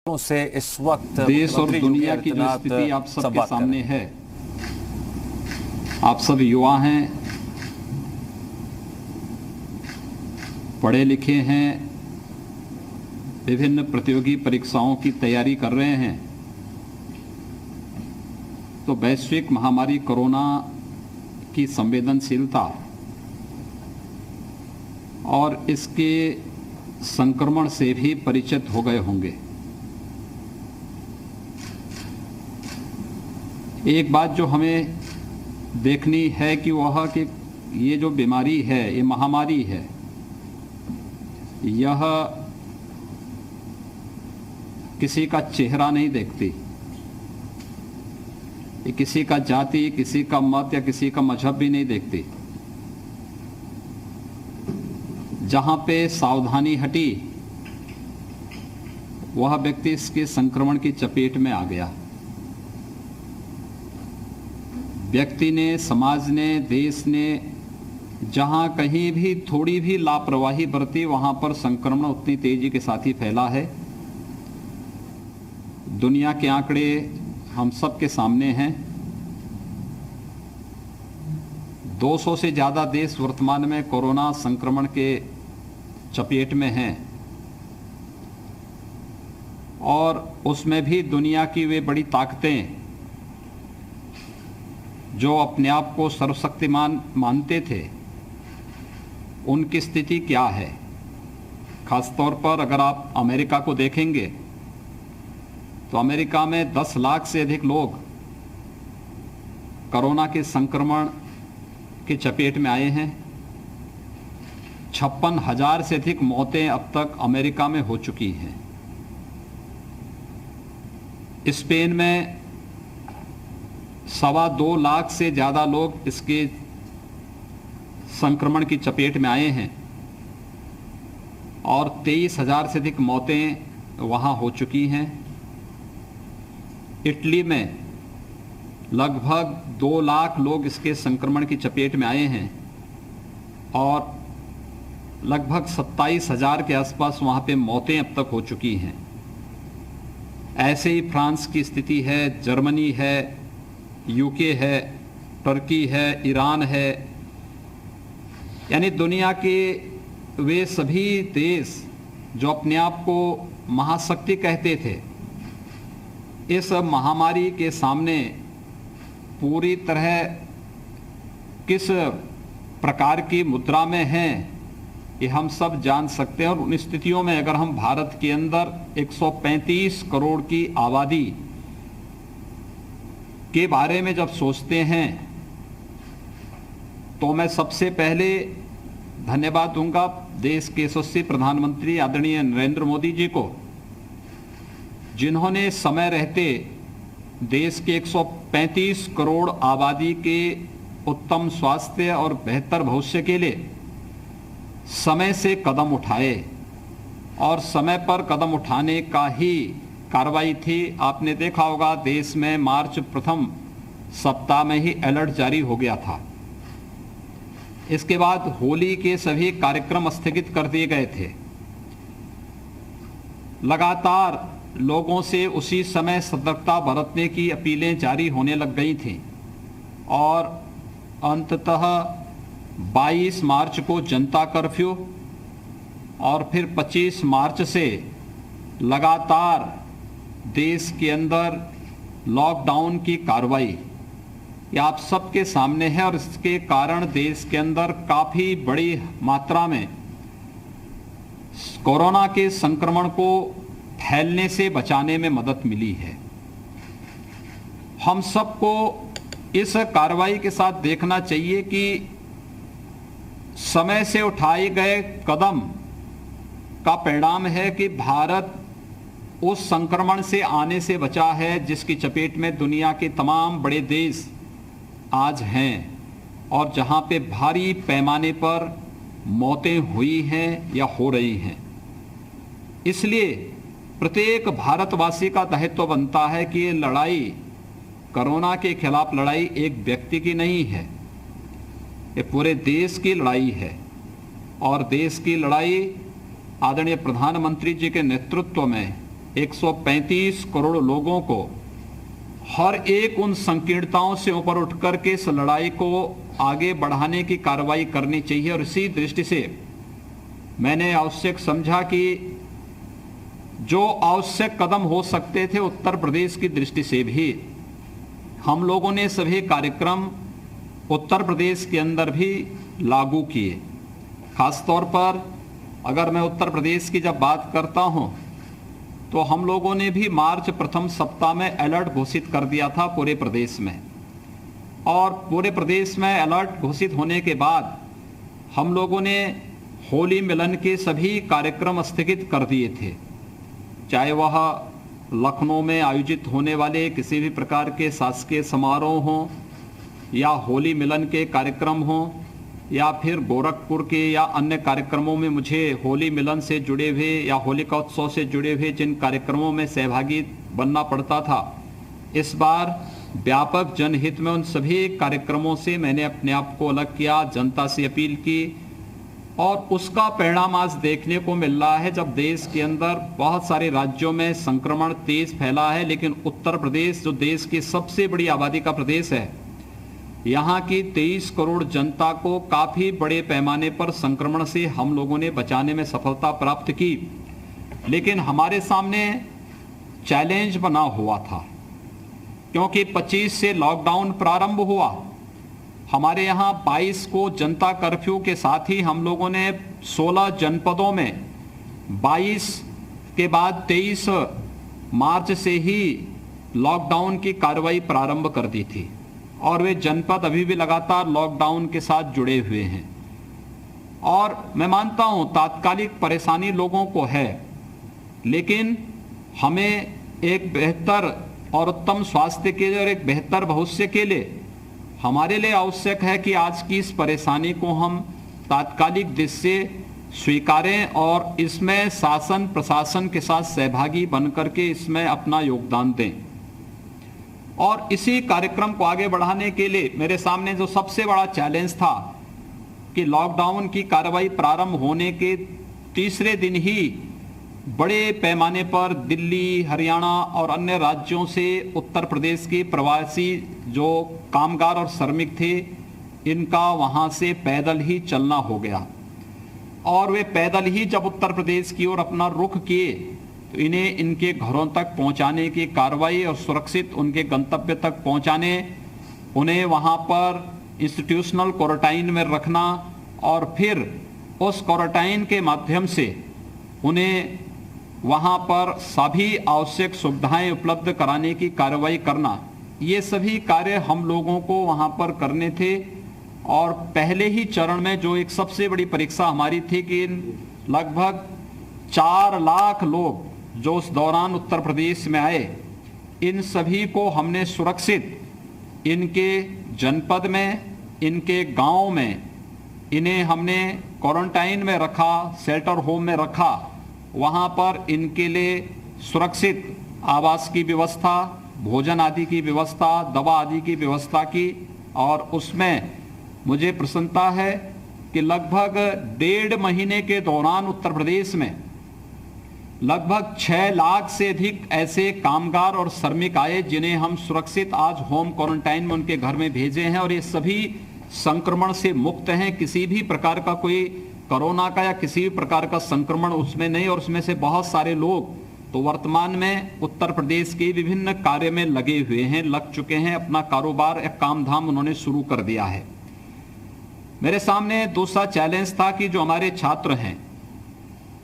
से इस वक्त देश और दुनिया की जो स्थिति आप सबके सामने है, आप सब युवा हैं, पढ़े लिखे हैं, विभिन्न प्रतियोगी परीक्षाओं की तैयारी कर रहे हैं। तो वैश्विक महामारी कोरोना की संवेदनशीलता और इसके संक्रमण से भी परिचित हो गए होंगे। एक बात जो हमें देखनी है कि वह कि ये जो बीमारी है, ये महामारी है, यह किसी का चेहरा नहीं देखती, ये किसी का जाति, किसी का मत या किसी का मजहब भी नहीं देखती। जहां पे सावधानी हटी, वह व्यक्ति इसके संक्रमण की चपेट में आ गया। व्यक्ति ने, समाज ने, देश ने जहां कहीं भी थोड़ी भी लापरवाही बरती, वहां पर संक्रमण उतनी तेजी के साथ ही फैला है। दुनिया के आंकड़े हम सब के सामने हैं। 200 से ज़्यादा देश वर्तमान में कोरोना संक्रमण के चपेट में हैं और उसमें भी दुनिया की वे बड़ी ताकतें जो अपने आप को सर्वशक्तिमान मानते थे, उनकी स्थिति क्या है। खासतौर पर अगर आप अमेरिका को देखेंगे तो अमेरिका में 10 लाख से अधिक लोग कोरोना के संक्रमण के चपेट में आए हैं। 56,000 से अधिक मौतें अब तक अमेरिका में हो चुकी हैं। स्पेन में 2.25 लाख से ज़्यादा लोग इसके संक्रमण की चपेट में आए हैं और 23,000 से अधिक मौतें वहाँ हो चुकी हैं। इटली में लगभग 2 लाख लोग इसके संक्रमण की चपेट में आए हैं और लगभग 27,000 के आसपास वहाँ पे मौतें अब तक हो चुकी हैं। ऐसे ही फ्रांस की स्थिति है, जर्मनी है, यूके है, टर्की है, ईरान है, यानी दुनिया के वे सभी देश जो अपने आप को महाशक्ति कहते थे, इस महामारी के सामने पूरी तरह किस प्रकार की मुद्रा में हैं, ये हम सब जान सकते हैं। और उन स्थितियों में अगर हम भारत के अंदर 135 करोड़ की आबादी के बारे में जब सोचते हैं तो मैं सबसे पहले धन्यवाद दूंगा देश के यशस्वी प्रधानमंत्री आदरणीय नरेंद्र मोदी जी को, जिन्होंने समय रहते देश के 135 करोड़ आबादी के उत्तम स्वास्थ्य और बेहतर भविष्य के लिए समय से कदम उठाए और समय पर कदम उठाने का ही कार्रवाई थी। आपने देखा होगा देश में मार्च प्रथम सप्ताह में ही अलर्ट जारी हो गया था। इसके बाद होली के सभी कार्यक्रम स्थगित कर दिए गए थे। लगातार लोगों से उसी समय सतर्कता बरतने की अपीलें जारी होने लग गई थीं और अंततः 22 मार्च को जनता कर्फ्यू और फिर 25 मार्च से लगातार देश के अंदर लॉकडाउन की कार्रवाई, ये आप सबके सामने है और इसके कारण देश के अंदर काफ़ी बड़ी मात्रा में कोरोना के संक्रमण को फैलने से बचाने में मदद मिली है। हम सबको इस कार्रवाई के साथ देखना चाहिए कि समय से उठाए गए कदम का परिणाम है कि भारत उस संक्रमण से आने से बचा है जिसकी चपेट में दुनिया के तमाम बड़े देश आज हैं और जहां पे भारी पैमाने पर मौतें हुई हैं या हो रही हैं। इसलिए प्रत्येक भारतवासी का दायित्व बनता है कि ये लड़ाई, कोरोना के खिलाफ लड़ाई एक व्यक्ति की नहीं है, ये पूरे देश की लड़ाई है और देश की लड़ाई आदरणीय प्रधानमंत्री जी के नेतृत्व में 135 करोड़ लोगों को हर एक उन संकीर्णताओं से ऊपर उठ कर के इस लड़ाई को आगे बढ़ाने की कार्रवाई करनी चाहिए। और इसी दृष्टि से मैंने आवश्यक समझा कि जो आवश्यक कदम हो सकते थे उत्तर प्रदेश की दृष्टि से भी हम लोगों ने सभी कार्यक्रम उत्तर प्रदेश के अंदर भी लागू किए। खासतौर पर अगर मैं उत्तर प्रदेश की जब बात करता हूं तो हम लोगों ने भी मार्च प्रथम सप्ताह में अलर्ट घोषित कर दिया था पूरे प्रदेश में। और पूरे प्रदेश में अलर्ट घोषित होने के बाद हम लोगों ने होली मिलन के सभी कार्यक्रम स्थगित कर दिए थे, चाहे वह लखनऊ में आयोजित होने वाले किसी भी प्रकार के शासकीय समारोह हों या होली मिलन के कार्यक्रम हों या फिर गोरखपुर के या अन्य कार्यक्रमों में मुझे होली मिलन से जुड़े हुए या होलिका उत्सव से जुड़े हुए जिन कार्यक्रमों में सहभागी बनना पड़ता था, इस बार व्यापक जनहित में उन सभी कार्यक्रमों से मैंने अपने आप को अलग किया, जनता से अपील की। और उसका परिणाम आज देखने को मिल रहा है, जब देश के अंदर बहुत सारे राज्यों में संक्रमण तेज फैला है, लेकिन उत्तर प्रदेश जो देश की सबसे बड़ी आबादी का प्रदेश है, यहाँ की 23 करोड़ जनता को काफी बड़े पैमाने पर संक्रमण से हम लोगों ने बचाने में सफलता प्राप्त की। लेकिन हमारे सामने चैलेंज बना हुआ था, क्योंकि 25 से लॉकडाउन प्रारंभ हुआ। हमारे यहाँ 22 को जनता कर्फ्यू के साथ ही हम लोगों ने 16 जनपदों में 22 के बाद 23 मार्च से ही लॉकडाउन की कार्रवाई प्रारंभ कर दी थी और वे जनपद अभी भी लगातार लॉकडाउन के साथ जुड़े हुए हैं। और मैं मानता हूं तात्कालिक परेशानी लोगों को है, लेकिन हमें एक बेहतर और उत्तम स्वास्थ्य के लिए और एक बेहतर भविष्य के लिए हमारे लिए आवश्यक है कि आज की इस परेशानी को हम तात्कालिक दृष्टि से स्वीकारें और इसमें शासन प्रशासन के साथ सहभागी बनकर के इसमें अपना योगदान दें। और इसी कार्यक्रम को आगे बढ़ाने के लिए मेरे सामने जो सबसे बड़ा चैलेंज था कि लॉकडाउन की कार्रवाई प्रारंभ होने के तीसरे दिन ही बड़े पैमाने पर दिल्ली, हरियाणा और अन्य राज्यों से उत्तर प्रदेश के प्रवासी जो कामगार और श्रमिक थे, इनका वहां से पैदल ही चलना हो गया। और वे पैदल ही जब उत्तर प्रदेश की ओर अपना रुख किए तो इन्हें इनके घरों तक पहुंचाने की कार्रवाई और सुरक्षित उनके गंतव्य तक पहुंचाने, उन्हें वहां पर इंस्टीट्यूशनल क्वारंटाइन में रखना और फिर उस क्वारंटाइन के माध्यम से उन्हें वहां पर सभी आवश्यक सुविधाएं उपलब्ध कराने की कार्रवाई करना, ये सभी कार्य हम लोगों को वहां पर करने थे। और पहले ही चरण में जो एक सबसे बड़ी परीक्षा हमारी थी कि लगभग 4 लाख लोग जो उस दौरान उत्तर प्रदेश में आए, इन सभी को हमने सुरक्षित इनके जनपद में, इनके गांव में इन्हें हमने क्वारंटाइन में रखा, शेल्टर होम में रखा। वहां पर इनके लिए सुरक्षित आवास की व्यवस्था, भोजन आदि की व्यवस्था, दवा आदि की व्यवस्था की। और उसमें मुझे प्रसन्नता है कि लगभग 1.5 महीने के दौरान उत्तर प्रदेश में लगभग 6 लाख से अधिक ऐसे कामगार और श्रमिक आए जिन्हें हम सुरक्षित आज होम क्वारंटाइन में उनके घर में भेजे हैं। और ये सभी संक्रमण से मुक्त हैं, किसी भी प्रकार का कोई कोरोना का या किसी भी प्रकार का संक्रमण उसमें नहीं। और उसमें से बहुत सारे लोग तो वर्तमान में उत्तर प्रदेश के विभिन्न कार्य में लगे हुए हैं, लग चुके हैं, अपना कारोबार या काम धाम उन्होंने शुरू कर दिया है। मेरे सामने दूसरा चैलेंज था कि जो हमारे छात्र हैं,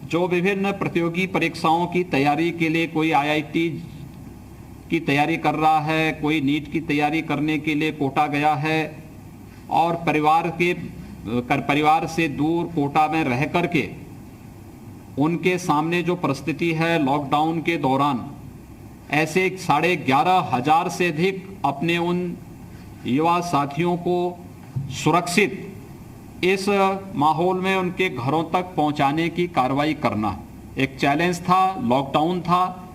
जो विभिन्न प्रतियोगी परीक्षाओं की तैयारी के लिए, कोई आईआईटी की तैयारी कर रहा है, कोई नीट की तैयारी करने के लिए कोटा गया है और परिवार से दूर कोटा में रह करके उनके सामने जो परिस्थिति है लॉकडाउन के दौरान, ऐसे 11,500 से अधिक अपने उन युवा साथियों को सुरक्षित इस माहौल में उनके घरों तक पहुंचाने की कार्रवाई करना एक चैलेंज था, लॉकडाउन था।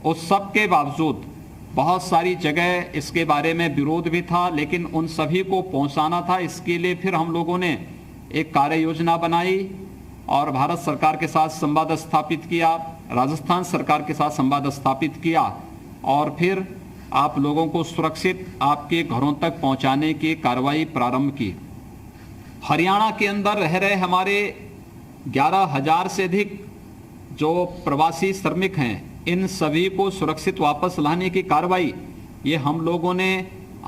उस सब के बावजूद बहुत सारी जगह इसके बारे में विरोध भी था, लेकिन उन सभी को पहुंचाना था। इसके लिए फिर हम लोगों ने एक कार्य योजना बनाई और भारत सरकार के साथ संवाद स्थापित किया, राजस्थान सरकार के साथ संवाद स्थापित किया और फिर आप लोगों को सुरक्षित आपके घरों तक पहुंचाने की कार्रवाई प्रारंभ की। हरियाणा के अंदर रह रहे हमारे 11,000 से अधिक जो प्रवासी श्रमिक हैं, इन सभी को सुरक्षित वापस लाने की कार्रवाई ये हम लोगों ने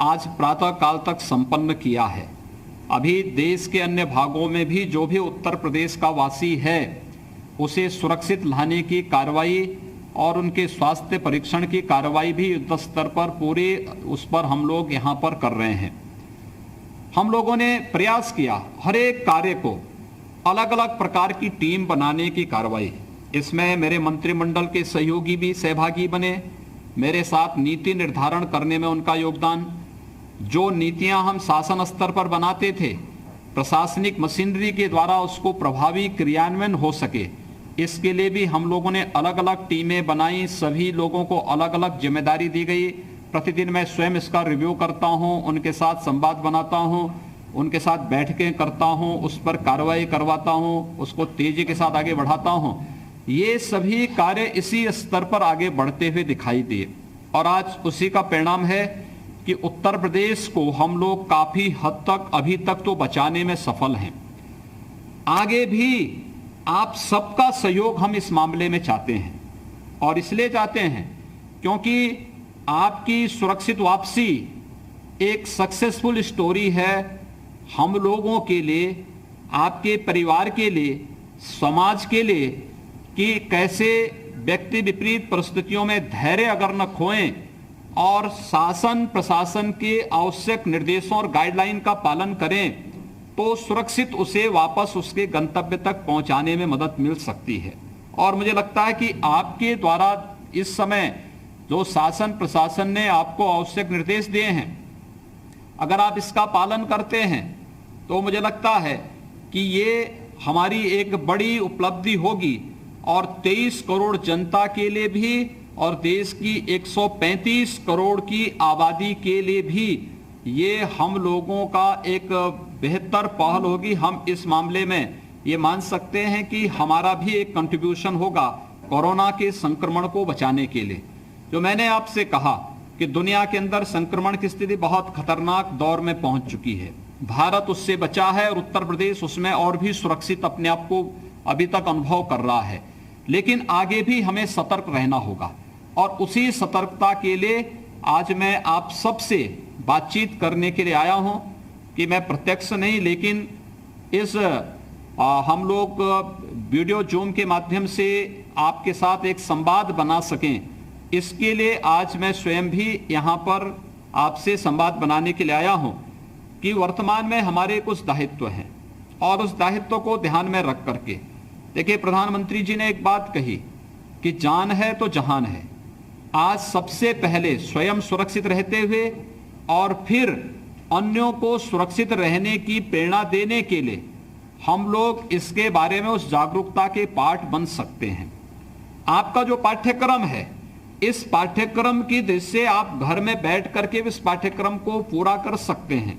आज प्रातः काल तक संपन्न किया है। अभी देश के अन्य भागों में भी जो भी उत्तर प्रदेश का वासी है उसे सुरक्षित लाने की कार्रवाई और उनके स्वास्थ्य परीक्षण की कार्रवाई भी युद्ध स्तर पर पूरे उस पर हम लोग यहाँ पर कर रहे हैं। हम लोगों ने प्रयास किया हर एक कार्य को अलग अलग प्रकार की टीम बनाने की कार्रवाई। इसमें मेरे मंत्रिमंडल के सहयोगी भी सहभागी बने, मेरे साथ नीति निर्धारण करने में उनका योगदान। जो नीतियां हम शासन स्तर पर बनाते थे, प्रशासनिक मशीनरी के द्वारा उसको प्रभावी क्रियान्वयन हो सके, इसके लिए भी हम लोगों ने अलग अलग टीमें बनाई। सभी लोगों को अलग अलग जिम्मेदारी दी गई। प्रतिदिन मैं स्वयं इसका रिव्यू करता हूं, उनके साथ संवाद बनाता हूं, उनके साथ बैठकें करता हूं, उस पर कार्रवाई करवाता हूं, उसको तेजी के साथ आगे बढ़ाता हूं। ये सभी कार्य इसी स्तर पर आगे बढ़ते हुए दिखाई दिए और आज उसी का परिणाम है कि उत्तर प्रदेश को हम लोग काफी हद तक अभी तक तो बचाने में सफल हैं। आगे भी आप सबका सहयोग हम इस मामले में चाहते हैं और इसलिए चाहते हैं क्योंकि आपकी सुरक्षित वापसी एक सक्सेसफुल स्टोरी है हम लोगों के लिए, आपके परिवार के लिए, समाज के लिए, कि कैसे व्यक्ति विपरीत परिस्थितियों में धैर्य अगर न खोएं और शासन प्रशासन के आवश्यक निर्देशों और गाइडलाइन का पालन करें तो सुरक्षित उसे वापस उसके गंतव्य तक पहुंचाने में मदद मिल सकती है। और मुझे लगता है कि आपके द्वारा इस समय जो शासन प्रशासन ने आपको आवश्यक निर्देश दिए हैं, अगर आप इसका पालन करते हैं तो मुझे लगता है कि ये हमारी एक बड़ी उपलब्धि होगी और 23 करोड़ जनता के लिए भी और देश की 135 करोड़ की आबादी के लिए भी ये हम लोगों का एक बेहतर पहल होगी। हम इस मामले में ये मान सकते हैं कि हमारा भी एक कंट्रीब्यूशन होगा कोरोना के संक्रमण को बचाने के लिए। जो मैंने आपसे कहा कि दुनिया के अंदर संक्रमण की स्थिति बहुत खतरनाक दौर में पहुंच चुकी है, भारत उससे बचा है और उत्तर प्रदेश उसमें और भी सुरक्षित अपने आप को अभी तक अनुभव कर रहा है। लेकिन आगे भी हमें सतर्क रहना होगा और उसी सतर्कता के लिए आज मैं आप सबसे बातचीत करने के लिए आया हूं कि मैं प्रत्यक्ष नहीं लेकिन इस हम लोग वीडियो जूम के माध्यम से आपके साथ एक संवाद बना सकें, इसके लिए आज मैं स्वयं भी यहां पर आपसे संवाद बनाने के लिए आया हूं कि वर्तमान में हमारे कुछ दायित्व हैं और उस दायित्व को ध्यान में रख करके देखिए, प्रधानमंत्री जी ने एक बात कही कि जान है तो जहान है। आज सबसे पहले स्वयं सुरक्षित रहते हुए और फिर अन्यों को सुरक्षित रहने की प्रेरणा देने के लिए हम लोग इसके बारे में उस जागरूकता के पाठ बन सकते हैं। आपका जो पाठ्यक्रम है, इस पाठ्यक्रम की दृष्टि से आप घर में बैठ करके इस पाठ्यक्रम को पूरा कर सकते हैं।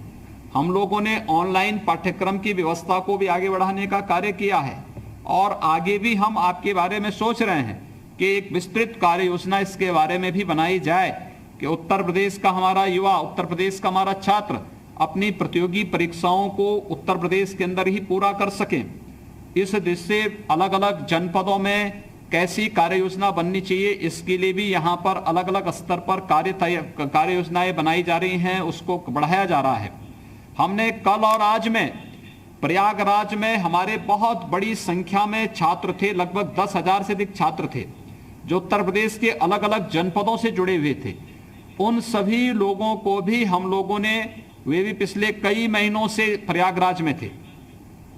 हम लोगों ने ऑनलाइन पाठ्यक्रम की व्यवस्था को भी आगे बढ़ाने का कार्य किया है और आगे भी हम आपके बारे में सोच रहे हैं कि एक विस्तृत कार्य योजना इसके बारे में भी बनाई जाए कि उत्तर प्रदेश का हमारा युवा, उत्तर प्रदेश का हमारा छात्र अपनी प्रतियोगी परीक्षाओं को उत्तर प्रदेश के अंदर ही पूरा कर सकें। इस दृष्टि से अलग अलग जनपदों में कैसी कार्य योजना बननी चाहिए, इसके लिए भी यहाँ पर अलग अलग स्तर पर कार्य योजनाएं बनाई जा रही हैं, उसको बढ़ाया जा रहा है। हमने कल और आज में प्रयागराज में हमारे बहुत बड़ी संख्या में छात्र थे, लगभग 10,000 से अधिक छात्र थे जो उत्तर प्रदेश के अलग अलग जनपदों से जुड़े हुए थे। उन सभी लोगों को भी हम लोगों ने, वे भी पिछले कई महीनों से प्रयागराज में थे,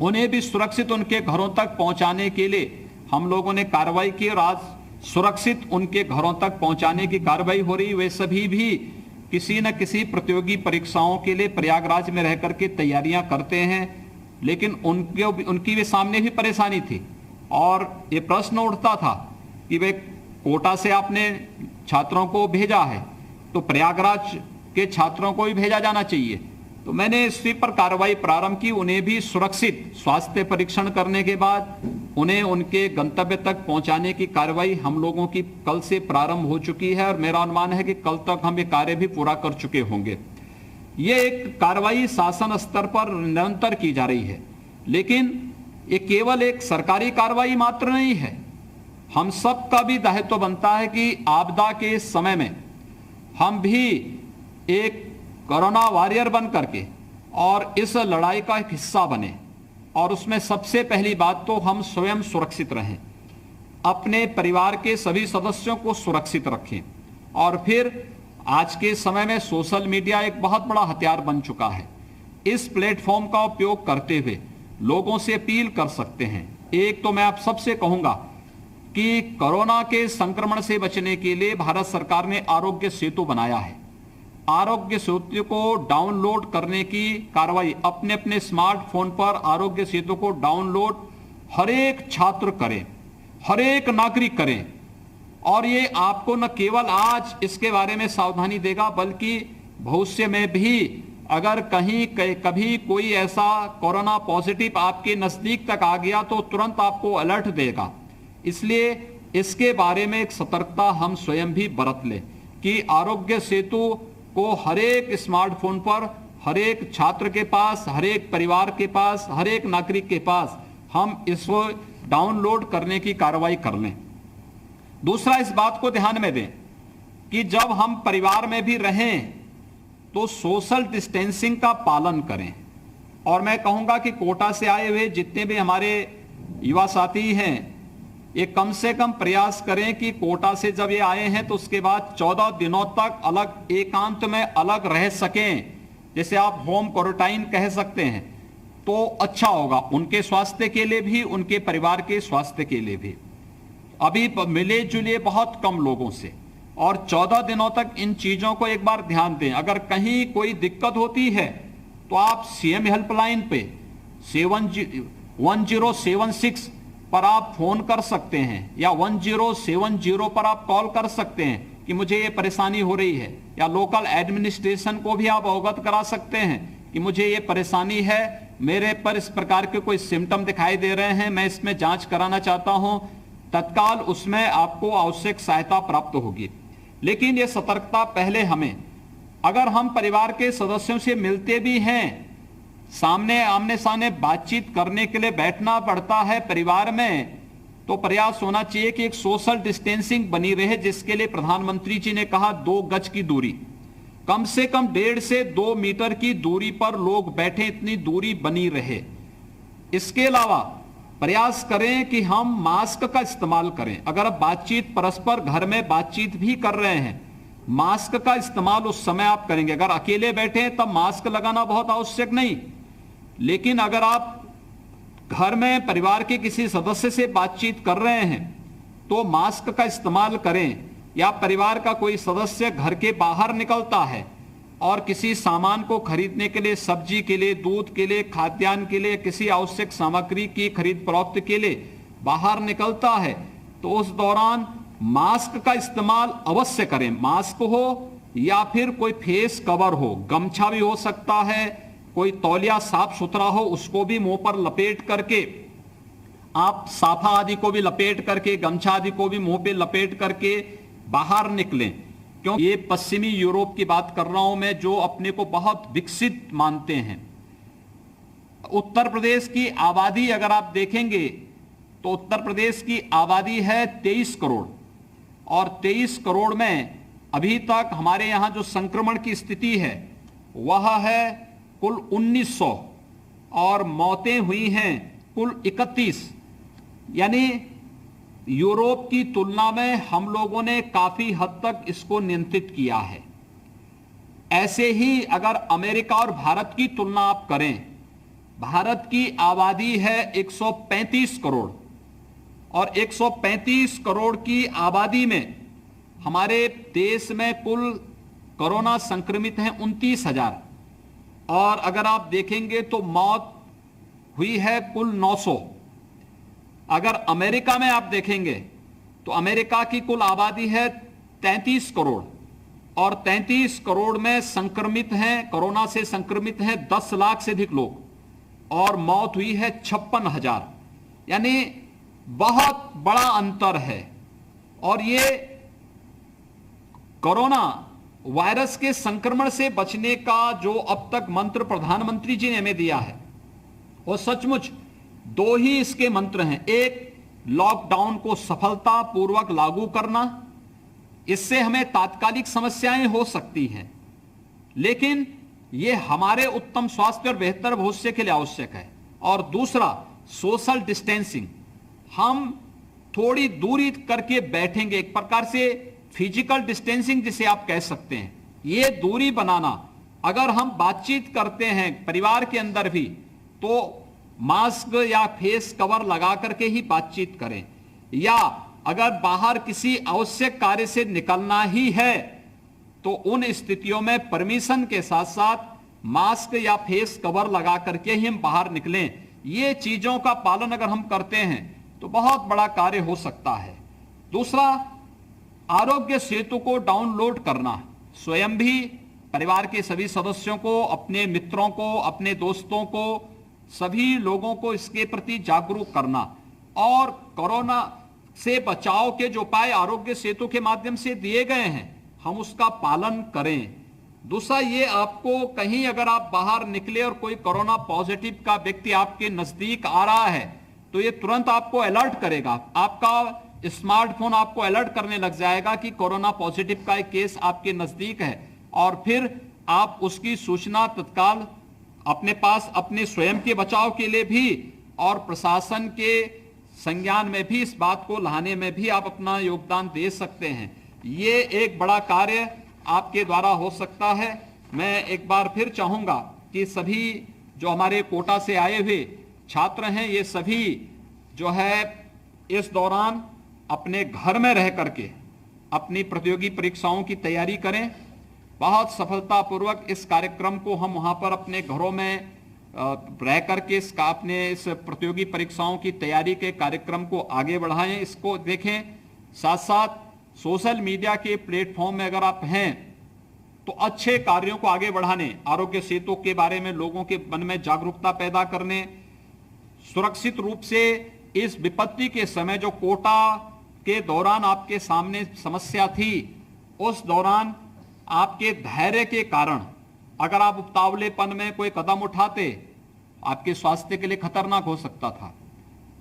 उन्हें भी सुरक्षित उनके घरों तक पहुंचाने के लिए हम लोगों ने कार्रवाई की और आज सुरक्षित उनके घरों तक पहुंचाने की कार्रवाई हो रही। वे सभी भी किसी न किसी प्रतियोगी परीक्षाओं के लिए प्रयागराज में रह करके तैयारियां करते हैं, लेकिन उनकी भी सामने भी परेशानी थी और ये प्रश्न उठता था कि वे कोटा से आपने छात्रों को भेजा है तो प्रयागराज के छात्रों को भी भेजा जाना चाहिए। तो मैंने इसी पर कार्रवाई प्रारंभ की, उन्हें भी सुरक्षित स्वास्थ्य परीक्षण करने के बाद उन्हें उनके गंतव्य तक पहुंचाने की कार्रवाई हम लोगों की कल से प्रारंभ हो चुकी है और मेरा अनुमान है कि कल तक हम ये कार्य भी पूरा कर चुके होंगे। ये एक कार्रवाई शासन स्तर पर निरंतर की जा रही है, लेकिन ये केवल एक सरकारी कार्रवाई मात्र नहीं है। हम सब का भी दायित्व बनता है कि आपदा के इस समय में हम भी एक कोरोना वॉरियर बन करके और इस लड़ाई का एक हिस्सा बने, और उसमें सबसे पहली बात तो हम स्वयं सुरक्षित रहें, अपने परिवार के सभी सदस्यों को सुरक्षित रखें। और फिर आज के समय में सोशल मीडिया एक बहुत बड़ा हथियार बन चुका है। इस प्लेटफॉर्म का उपयोग करते हुए लोगों से अपील कर सकते हैं। एक तो मैं आप सबसे कहूंगा कि कोरोना के संक्रमण से बचने के लिए भारत सरकार ने आरोग्य सेतु बनाया है। आरोग्य सेतु को डाउनलोड करने की कार्रवाई अपने अपने स्मार्टफोन पर आरोग्य सेतु को डाउनलोड हर एक छात्र करें, हर एक नागरिक करें, और ये आपको न केवल आज इसके बारे में सावधानी देगा बल्कि भविष्य में भी अगर कहीं कभी कोई ऐसा कोरोना पॉजिटिव आपके नजदीक तक आ गया तो तुरंत आपको अलर्ट देगा। इसलिए इसके बारे में एक सतर्कता हम स्वयं भी बरत लें कि आरोग्य सेतु को हर एक स्मार्टफोन पर, हर एक छात्र के पास, हर एक परिवार के पास, हर एक नागरिक के पास हम इसको डाउनलोड करने की कार्रवाई कर लें। दूसरा, इस बात को ध्यान में दें कि जब हम परिवार में भी रहें तो सोशल डिस्टेंसिंग का पालन करें। और मैं कहूंगा कि कोटा से आए हुए जितने भी हमारे युवा साथी हैं, ये कम से कम प्रयास करें कि कोटा से जब ये आए हैं तो उसके बाद 14 दिनों तक अलग एकांत में अलग रह सकें, जैसे आप होम क्वारंटाइन कह सकते हैं, तो अच्छा होगा उनके स्वास्थ्य के लिए भी, उनके परिवार के स्वास्थ्य के लिए भी। अभी मिले जुले बहुत कम लोगों से, और 14 दिनों तक इन चीजों को एक बार ध्यान दें। अगर कहीं कोई दिक्कत होती है तो आप सीएम हेल्पलाइन पे 1076 पर आप फोन कर सकते हैं, या 1070 पर आप कॉल कर सकते हैं कि मुझे ये परेशानी हो रही है, या लोकल एडमिनिस्ट्रेशन को भी आप अवगत करा सकते हैं कि मुझे ये परेशानी है, मेरे पर इस प्रकार के कोई सिम्टम दिखाई दे रहे हैं, मैं इसमें जांच कराना चाहता हूं। तत्काल उसमें आपको आवश्यक सहायता प्राप्त होगी। लेकिन ये सतर्कता पहले हमें, अगर हम परिवार के सदस्यों से मिलते भी हैं, सामने आमने सामने बातचीत करने के लिए बैठना पड़ता है परिवार में, तो प्रयास होना चाहिए कि एक सोशल डिस्टेंसिंग बनी रहे, जिसके लिए प्रधानमंत्री जी ने कहा 2 गज की दूरी, कम से कम 1.5 से 2 मीटर की दूरी पर लोग बैठे, इतनी दूरी बनी रहे। इसके अलावा प्रयास करें कि हम मास्क का इस्तेमाल करें। अगर आप बातचीत परस्पर घर में बातचीत भी कर रहे हैं, मास्क का इस्तेमाल उस समय आप करेंगे। अगर अकेले बैठे हैं तब मास्क लगाना बहुत आवश्यक नहीं, लेकिन अगर आप घर में परिवार के किसी सदस्य से बातचीत कर रहे हैं तो मास्क का इस्तेमाल करें। या परिवार का कोई सदस्य घर के बाहर निकलता है और किसी सामान को खरीदने के लिए, सब्जी के लिए, दूध के लिए, खाद्यान्न के लिए, किसी आवश्यक सामग्री की खरीद फरोख्त के लिए बाहर निकलता है, तो उस दौरान मास्क का इस्तेमाल अवश्य करें। मास्क हो या फिर कोई फेस कवर हो, गमछा भी हो सकता है, कोई तौलिया साफ सुथरा हो, उसको भी मुंह पर लपेट करके, आप साफा आदि को भी लपेट करके, गमछा आदि को भी मुंह पे लपेट करके बाहर निकलें। क्योंकि ये पश्चिमी यूरोप की बात कर रहा हूं मैं, जो अपने को बहुत विकसित मानते हैं। उत्तर प्रदेश की आबादी अगर आप देखेंगे तो उत्तर प्रदेश की आबादी है 23 करोड़, और 23 करोड़ में अभी तक हमारे यहां जो संक्रमण की स्थिति है वह है कुल 1900, और मौतें हुई हैं कुल 31। यानी यूरोप की तुलना में हम लोगों ने काफी हद तक इसको नियंत्रित किया है। ऐसे ही अगर अमेरिका और भारत की तुलना आप करें, भारत की आबादी है 135 करोड़, और 135 करोड़ की आबादी में हमारे देश में कुल कोरोना संक्रमित हैं 29,000, और अगर आप देखेंगे तो मौत हुई है कुल 900। अगर अमेरिका में आप देखेंगे तो अमेरिका की कुल आबादी है 33 करोड़, और 33 करोड़ में संक्रमित हैं, कोरोना से संक्रमित हैं 10 लाख से अधिक लोग, और मौत हुई है 56,000। यानी बहुत बड़ा अंतर है। और ये कोरोना वायरस के संक्रमण से बचने का जो अब तक मंत्र प्रधानमंत्री जी ने हमें दिया है, वो सचमुच दो ही इसके मंत्र हैं। एक, लॉकडाउन को सफलतापूर्वक लागू करना, इससे हमें तात्कालिक समस्याएं हो सकती हैं, लेकिन यह हमारे उत्तम स्वास्थ्य और बेहतर भविष्य के लिए आवश्यक है। और दूसरा, सोशल डिस्टेंसिंग, हम थोड़ी दूरी करके बैठेंगे, एक प्रकार से फिजिकल डिस्टेंसिंग जिसे आप कह सकते हैं, ये दूरी बनाना। अगर हम बातचीत करते हैं परिवार के अंदर भी, तो मास्क या फेस कवर लगा करके ही बातचीत करें, या अगर बाहर किसी आवश्यक कार्य से निकलना ही है तो उन स्थितियों में परमिशन के साथ साथ मास्क या फेस कवर लगा करके ही हम बाहर निकलें। ये चीजों का पालन अगर हम करते हैं तो बहुत बड़ा कार्य हो सकता है। दूसरा, आरोग्य सेतु को डाउनलोड करना, स्वयं भी, परिवार के सभी सदस्यों को, अपने मित्रों को, अपने दोस्तों को, सभी लोगों को इसके प्रति जागरूक करना, और कोरोना से बचाव के जो उपाय आरोग्य सेतु के माध्यम से दिए गए हैं हम उसका पालन करें। दूसरा, ये आपको कहीं अगर आप बाहर निकले और कोई कोरोना पॉजिटिव का व्यक्ति आपके नजदीक आ रहा है तो ये तुरंत आपको अलर्ट करेगा, आपका स्मार्टफोन आपको अलर्ट करने लग जाएगा कि कोरोना पॉजिटिव का एक केस आपके नजदीक है, और फिर आप उसकी सूचना तत्काल अपने पास, अपने स्वयं के बचाव के लिए भी और प्रशासन के संज्ञान में भी, इस बात को लाने में भी आप अपना योगदान दे सकते हैं। ये एक बड़ा कार्य आपके द्वारा हो सकता है। मैं एक बार फिर चाहूंगा कि सभी जो हमारे कोटा से आए हुए छात्र हैं, ये सभी जो है इस दौरान अपने घर में रह करके अपनी प्रतियोगी परीक्षाओं की तैयारी करें। बहुत सफलतापूर्वक इस कार्यक्रम को हम वहां पर अपने घरों में रह करके इसका अपने इस प्रतियोगी परीक्षाओं की तैयारी के कार्यक्रम को आगे बढ़ाएं, इसको देखें। साथ साथ सोशल मीडिया के प्लेटफॉर्म में अगर आप हैं तो अच्छे कार्यों को आगे बढ़ाने, आरोग्य सेतु के बारे में लोगों के मन में जागरूकता पैदा करने, सुरक्षित रूप से इस विपत्ति के समय जो कोटा के दौरान आपके सामने समस्या थी, उस दौरान आपके धैर्य के कारण अगर आप उतावलेपन में कोई कदम उठाते, आपके स्वास्थ्य के लिए खतरनाक हो सकता था।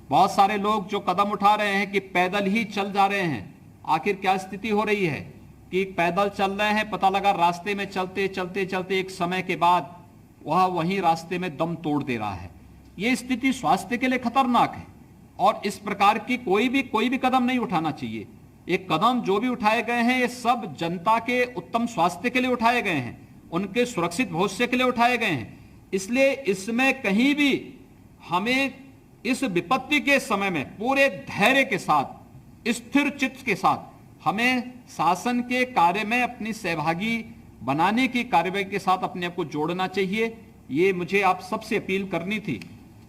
बहुत सारे लोग जो कदम उठा रहे हैं कि पैदल ही चल जा रहे हैं, आखिर क्या स्थिति हो रही है कि पैदल चल रहे हैं, पता लगा रास्ते में चलते चलते चलते एक समय के बाद वह वहीं रास्ते में दम तोड़ दे रहा है। यह स्थिति स्वास्थ्य के लिए खतरनाक है और इस प्रकार की कोई भी कदम नहीं उठाना चाहिए। एक कदम जो भी उठाए गए हैं ये सब जनता के उत्तम स्वास्थ्य के लिए उठाए गए हैं, उनके सुरक्षित भविष्य के लिए उठाए गए हैं। इसलिए इसमें कहीं भी हमें इस विपत्ति के समय में पूरे धैर्य के साथ, स्थिर चित्त के साथ हमें शासन के कार्य में अपनी सहभागी बनाने की कार्यवाही के साथ अपने आप को जोड़ना चाहिए। ये मुझे आप सबसे अपील करनी थी।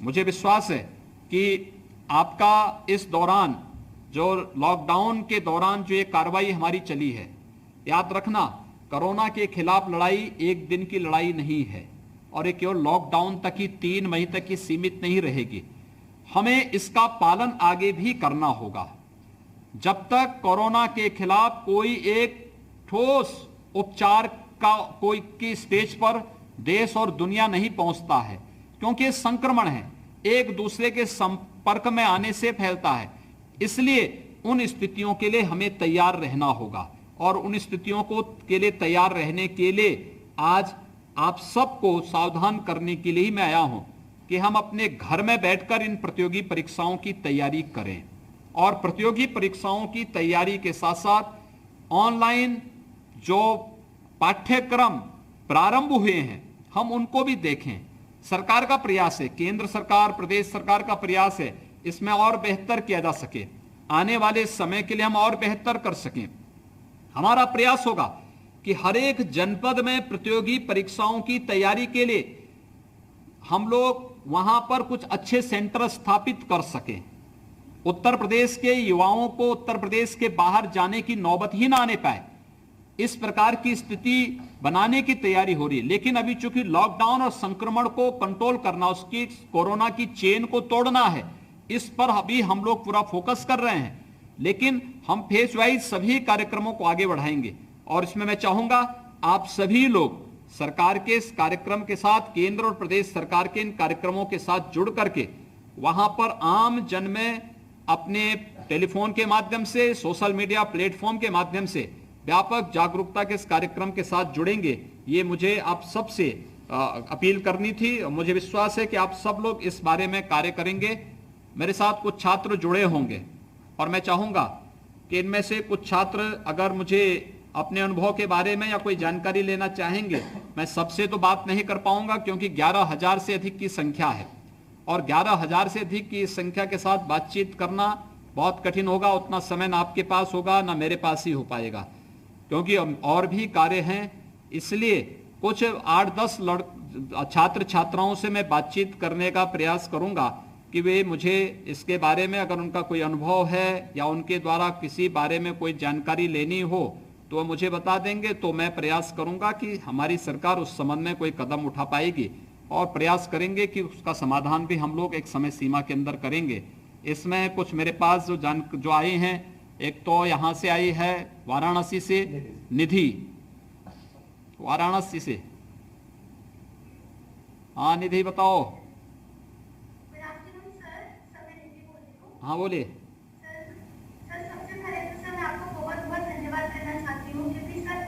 मुझे विश्वास है कि आपका इस दौरान जो लॉकडाउन के दौरान जो ये कार्रवाई हमारी चली है, याद रखना कोरोना के खिलाफ लड़ाई एक दिन की लड़ाई नहीं है और ये केवल लॉकडाउन तक ही 3 मई तक ही सीमित नहीं रहेगी। हमें इसका पालन आगे भी करना होगा। जब तक कोरोना के खिलाफ कोई एक ठोस उपचार का कोई की स्टेज पर देश और दुनिया नहीं पहुंचता है, क्योंकि संक्रमण है, एक दूसरे के संपर्क में आने से फैलता है। इसलिए उन स्थितियों के लिए हमें तैयार रहना होगा और उन स्थितियों को के लिए तैयार रहने के लिए आज आप सबको सावधान करने के लिए ही मैं आया हूं कि हम अपने घर में बैठकर इन प्रतियोगी परीक्षाओं की तैयारी करें और प्रतियोगी परीक्षाओं की तैयारी के साथ साथ ऑनलाइन जो पाठ्यक्रम प्रारंभ हुए हैं हम उनको भी देखें। सरकार का प्रयास है, केंद्र सरकार, प्रदेश सरकार का प्रयास है, इसमें और बेहतर किया जा सके, आने वाले समय के लिए हम और बेहतर कर सकें। हमारा प्रयास होगा कि हर एक जनपद में प्रतियोगी परीक्षाओं की तैयारी के लिए हम लोग वहां पर कुछ अच्छे सेंटर स्थापित कर सकें। उत्तर प्रदेश के युवाओं को उत्तर प्रदेश के बाहर जाने की नौबत ही ना आने पाए, इस प्रकार की स्थिति बनाने की तैयारी हो रही है। लेकिन अभी चूंकि लॉकडाउन और संक्रमण को कंट्रोल करना, उसकी कोरोना की चेन को तोड़ना है, इस पर अभी हम लोग पूरा फोकस कर रहे हैं, लेकिन हम फेज वाइज सभी कार्यक्रमों को आगे बढ़ाएंगे। और इसमें मैं चाहूंगा आप सभी लोग सरकार के इस कार्यक्रम के साथ, केंद्र और प्रदेश सरकार के इन कार्यक्रमों के साथ जुड़ करके वहां पर आम जन में अपने टेलीफोन के माध्यम से, सोशल मीडिया प्लेटफॉर्म के माध्यम से व्यापक जागरूकता के इस कार्यक्रम के साथ जुड़ेंगे। ये मुझे आप सबसे अपील करनी थी। मुझे विश्वास है कि आप सब लोग इस बारे में कार्य करेंगे। मेरे साथ कुछ छात्र जुड़े होंगे और मैं चाहूंगा कि इनमें से कुछ छात्र अगर मुझे अपने अनुभव के बारे में या कोई जानकारी लेना चाहेंगे। मैं सबसे तो बात नहीं कर पाऊंगा क्योंकि 11,000 से अधिक की संख्या है और 11,000 से अधिक की संख्या के साथ बातचीत करना बहुत कठिन होगा। उतना समय ना आपके पास होगा ना मेरे पास ही हो पाएगा, क्योंकि और भी कार्य हैं। इसलिए कुछ 8-10 छात्र छात्राओं से मैं बातचीत करने का प्रयास करूंगा कि वे मुझे इसके बारे में अगर उनका कोई अनुभव है या उनके द्वारा किसी बारे में कोई जानकारी लेनी हो तो वह मुझे बता देंगे। तो मैं प्रयास करूंगा कि हमारी सरकार उस संबंध में कोई कदम उठा पाएगी और प्रयास करेंगे कि उसका समाधान भी हम लोग एक समय सीमा के अंदर करेंगे। इसमें कुछ मेरे पास जो आई हैं, एक तो यहाँ से आई है वाराणसी से निधि, वाराणसी से। हाँ निधि बताओ। हाँ बोलिए। सर सबसे पहले तो सर मैं आपको बहुत बहुत धन्यवाद करना चाहती हूँ, क्योंकि सर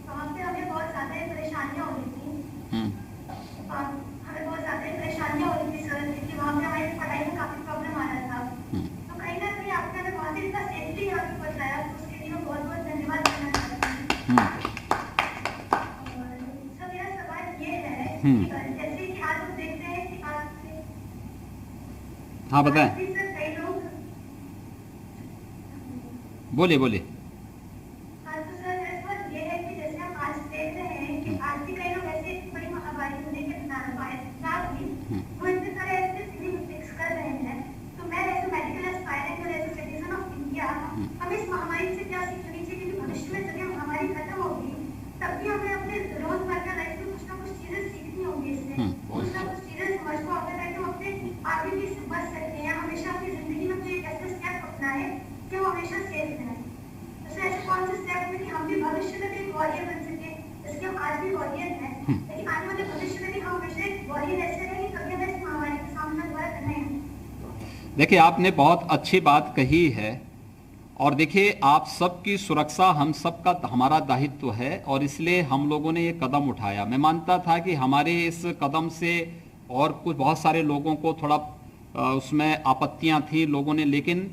वहाँ पे हमें बहुत ज़्यादा परेशानियाँ हो रही थी। हमें बहुत ज़्यादा परेशानियाँ हो रही थी सर, क्योंकि वहाँ पे हमारी पढ़ाई में काफ़ी प्रॉब्लम आ रहा था। तो कहीं ना कहीं आपने हमें वहाँ से इतना सेफली यहाँ पे पहुँचाया, तो उसके लिए मैं बहुत बहुत धन्यवाद करना चाहती हूँ। सर मेरा सवाल ये है कि जैसे कि आज हम देखते हैं कि आज, हाँ बताएं, बोलिए बोलिए। हाँ तो सर मेरा सवाल ये है कि जैसे हम आज देख रहे हैं कि आज भी कई लोग ऐसे बड़ी महामारी होने के साथ भी वो इतने सारे ऐसे फिल्म फिक्स कर रहे हैं। तो मैं एज ए मेडिकल एस्पायरेंट और as a citizen of India हमें इस महामारी से क्या सीखनी चाहिए, क्योंकि भविष्य में जब ये महामारी खत्म होगी तब भी हमें अपने रोजमर्रा लाइफ में कुछ ना कुछ चीजें सीखनी होंगी, इससे कुछ ना कुछ चीजें समझना होगा ताकि हम अपने आगे भी इससे बच सकते हैं। हमेशा अपनी जिंदगी में कोई ऐसे स्टेप अपनाए कि वो हमेशा सेफ रहें। तो ऐसे कौन से स्टेप में कि हम भी भविष्य में भी एक वॉरियर बन सके, जैसे हम आज भी वॉरियर हैं, लेकिन आने वाले भविष्य में भी हम हमेशा एक वॉरियर ऐसे रहेंगे, कभी हमें इस महामारी का सामना दोबारा करना है। देखिए आपने बहुत अच्छी बात कही है और देखिए आप सबकी सुरक्षा हम सबका हमारा दायित्व है और इसलिए हम लोगों ने ये कदम उठाया। मैं मानता था कि हमारे इस कदम से और कुछ बहुत सारे लोगों को थोड़ा उसमें आपत्तियां थी लोगों ने, लेकिन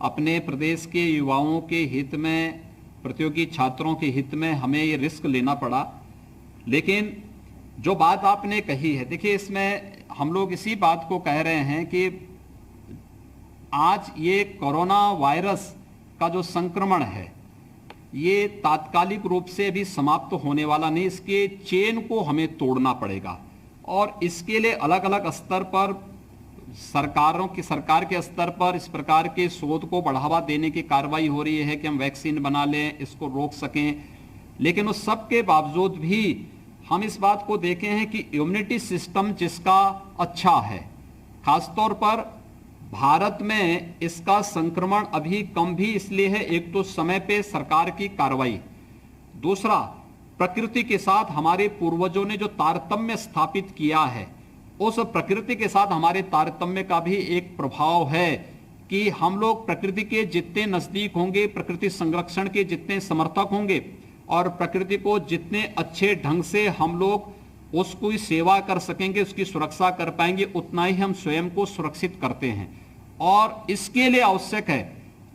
अपने प्रदेश के युवाओं के हित में, प्रतियोगी छात्रों के हित में हमें ये रिस्क लेना पड़ा। लेकिन जो बात आपने कही है, देखिए इसमें हम लोग इसी बात को कह रहे हैं कि आज ये कोरोना वायरस का जो संक्रमण है ये तात्कालिक रूप से भी समाप्त होने वाला नहीं, इसके चेन को हमें तोड़ना पड़ेगा और इसके लिए अलग अलग स्तर पर सरकार के स्तर पर इस प्रकार के शोध को बढ़ावा देने की कार्रवाई हो रही है कि हम वैक्सीन बना लें, इसको रोक सकें। लेकिन उस सब के बावजूद भी हम इस बात को देखे हैं कि इम्यूनिटी सिस्टम जिसका अच्छा है, खासतौर पर भारत में इसका संक्रमण अभी कम भी इसलिए है, एक तो समय पे सरकार की कार्रवाई, दूसरा प्रकृति के साथ हमारे पूर्वजों ने जो तारतम्य स्थापित किया है उस प्रकृति के साथ हमारे तारतम्य का भी एक प्रभाव है कि हम लोग प्रकृति के जितने नजदीक होंगे, प्रकृति संरक्षण के जितने समर्थक होंगे और प्रकृति को जितने अच्छे ढंग से हम लोग उसकी सेवा कर सकेंगे, उसकी सुरक्षा कर पाएंगे, उतना ही हम स्वयं को सुरक्षित करते हैं। और इसके लिए आवश्यक है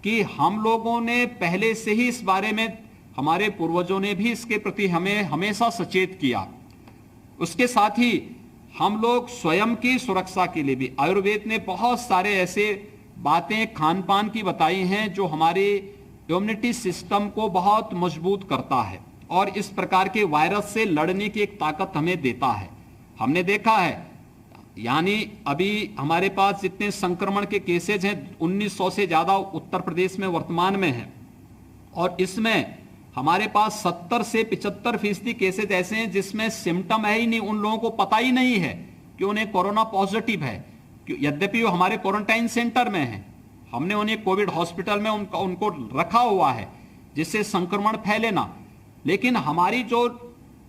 कि हम लोगों ने पहले से ही इस बारे में, हमारे पूर्वजों ने भी इसके प्रति हमें हमेशा सचेत किया। उसके साथ ही हम लोग स्वयं की सुरक्षा के लिए भी आयुर्वेद ने बहुत सारे ऐसे बातें खान पान की बताई हैं जो हमारे इम्यूनिटी सिस्टम को बहुत मजबूत करता है और इस प्रकार के वायरस से लड़ने की एक ताकत हमें देता है। हमने देखा है, यानी अभी हमारे पास जितने संक्रमण के केसेज हैं 1900 से ज्यादा उत्तर प्रदेश में वर्तमान में हैं और इसमें हमारे पास 70 से 75% केसेज ऐसे हैं जिसमें सिम्टम है ही नहीं, उन लोगों को पता ही नहीं है कि उन्हें कोरोना पॉजिटिव है। यद्यपि वो हमारे क्वारंटाइन सेंटर में है, हमने उन्हें कोविड हॉस्पिटल में उनको रखा हुआ है जिससे संक्रमण फैले ना, लेकिन हमारी जो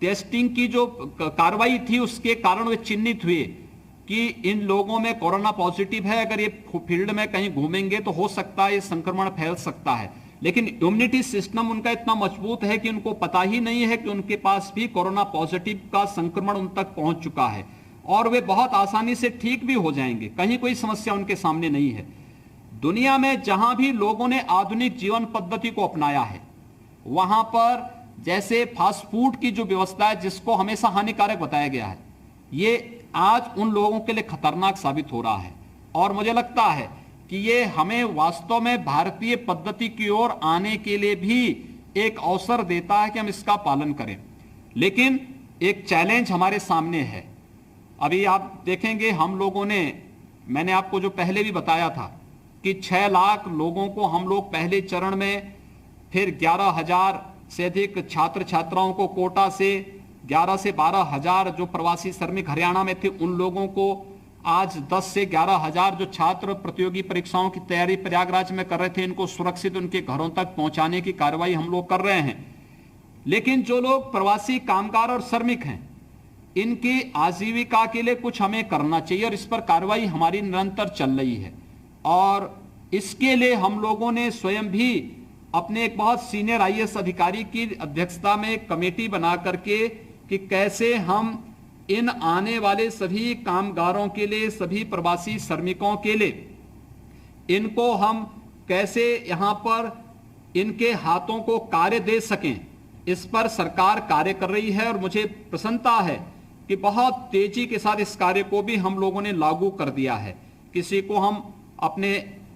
टेस्टिंग की जो कार्रवाई थी उसके कारण वे चिन्हित हुए कि इन लोगों में कोरोना पॉजिटिव है, अगर ये फील्ड में कहीं घूमेंगे तो हो सकता है ये संक्रमण फैल सकता है। लेकिन इम्यूनिटी सिस्टम उनका इतना मजबूत है कि उनको पता ही नहीं है कि उनके पास भी कोरोना पॉजिटिव का संक्रमण उन तक पहुंच चुका है और वे बहुत आसानी से ठीक भी हो जाएंगे, कहीं कोई समस्या उनके सामने नहीं है। दुनिया में जहां भी लोगों ने आधुनिक जीवन पद्धति को अपनाया है वहां पर जैसे फास्ट फूड की जो व्यवस्था है जिसको हमेशा हानिकारक बताया गया है, ये आज उन लोगों के लिए खतरनाक साबित हो रहा है और मुझे लगता है कि ये हमें वास्तव में भारतीय पद्धति की ओर आने के लिए भी एक अवसर देता है कि हम इसका पालन करें। लेकिन एक चैलेंज हमारे सामने है। अभी आप देखेंगे हम लोगों ने, मैंने आपको जो पहले भी बताया था कि 6 लाख लोगों को हम लोग पहले चरण में, फिर 11,000 से अधिक छात्र छात्राओं को कोटा से 11 से 12,000 जो प्रवासी श्रमिक हरियाणा में थे उन लोगों को, आज 10 से 11,000 जो छात्र प्रतियोगी परीक्षाओं की तैयारी प्रयागराज में कर रहे थे, इनको सुरक्षित उनके घरों तक पहुंचाने की कार्रवाई हम लोग कर रहे हैं। लेकिन जो लोग प्रवासी कामगार और श्रमिक हैं, इनकी आजीविका के लिए कुछ हमें करना चाहिए और इस पर कार्रवाई हमारी निरंतर चल रही है और इसके लिए हम लोगों ने स्वयं भी अपने एक बहुत सीनियर आईएएस अधिकारी की अध्यक्षता में एक कमेटी बना करके कि कैसे हम इन आने वाले सभी कामगारों के लिए, सभी प्रवासी श्रमिकों के लिए, इनको हम कैसे यहां पर इनके हाथों को कार्य दे सकें, इस पर सरकार कार्य कर रही है और मुझे प्रसन्नता है कि बहुत तेजी के साथ इस कार्य को भी हम लोगों ने लागू कर दिया है। किसी को हम अपने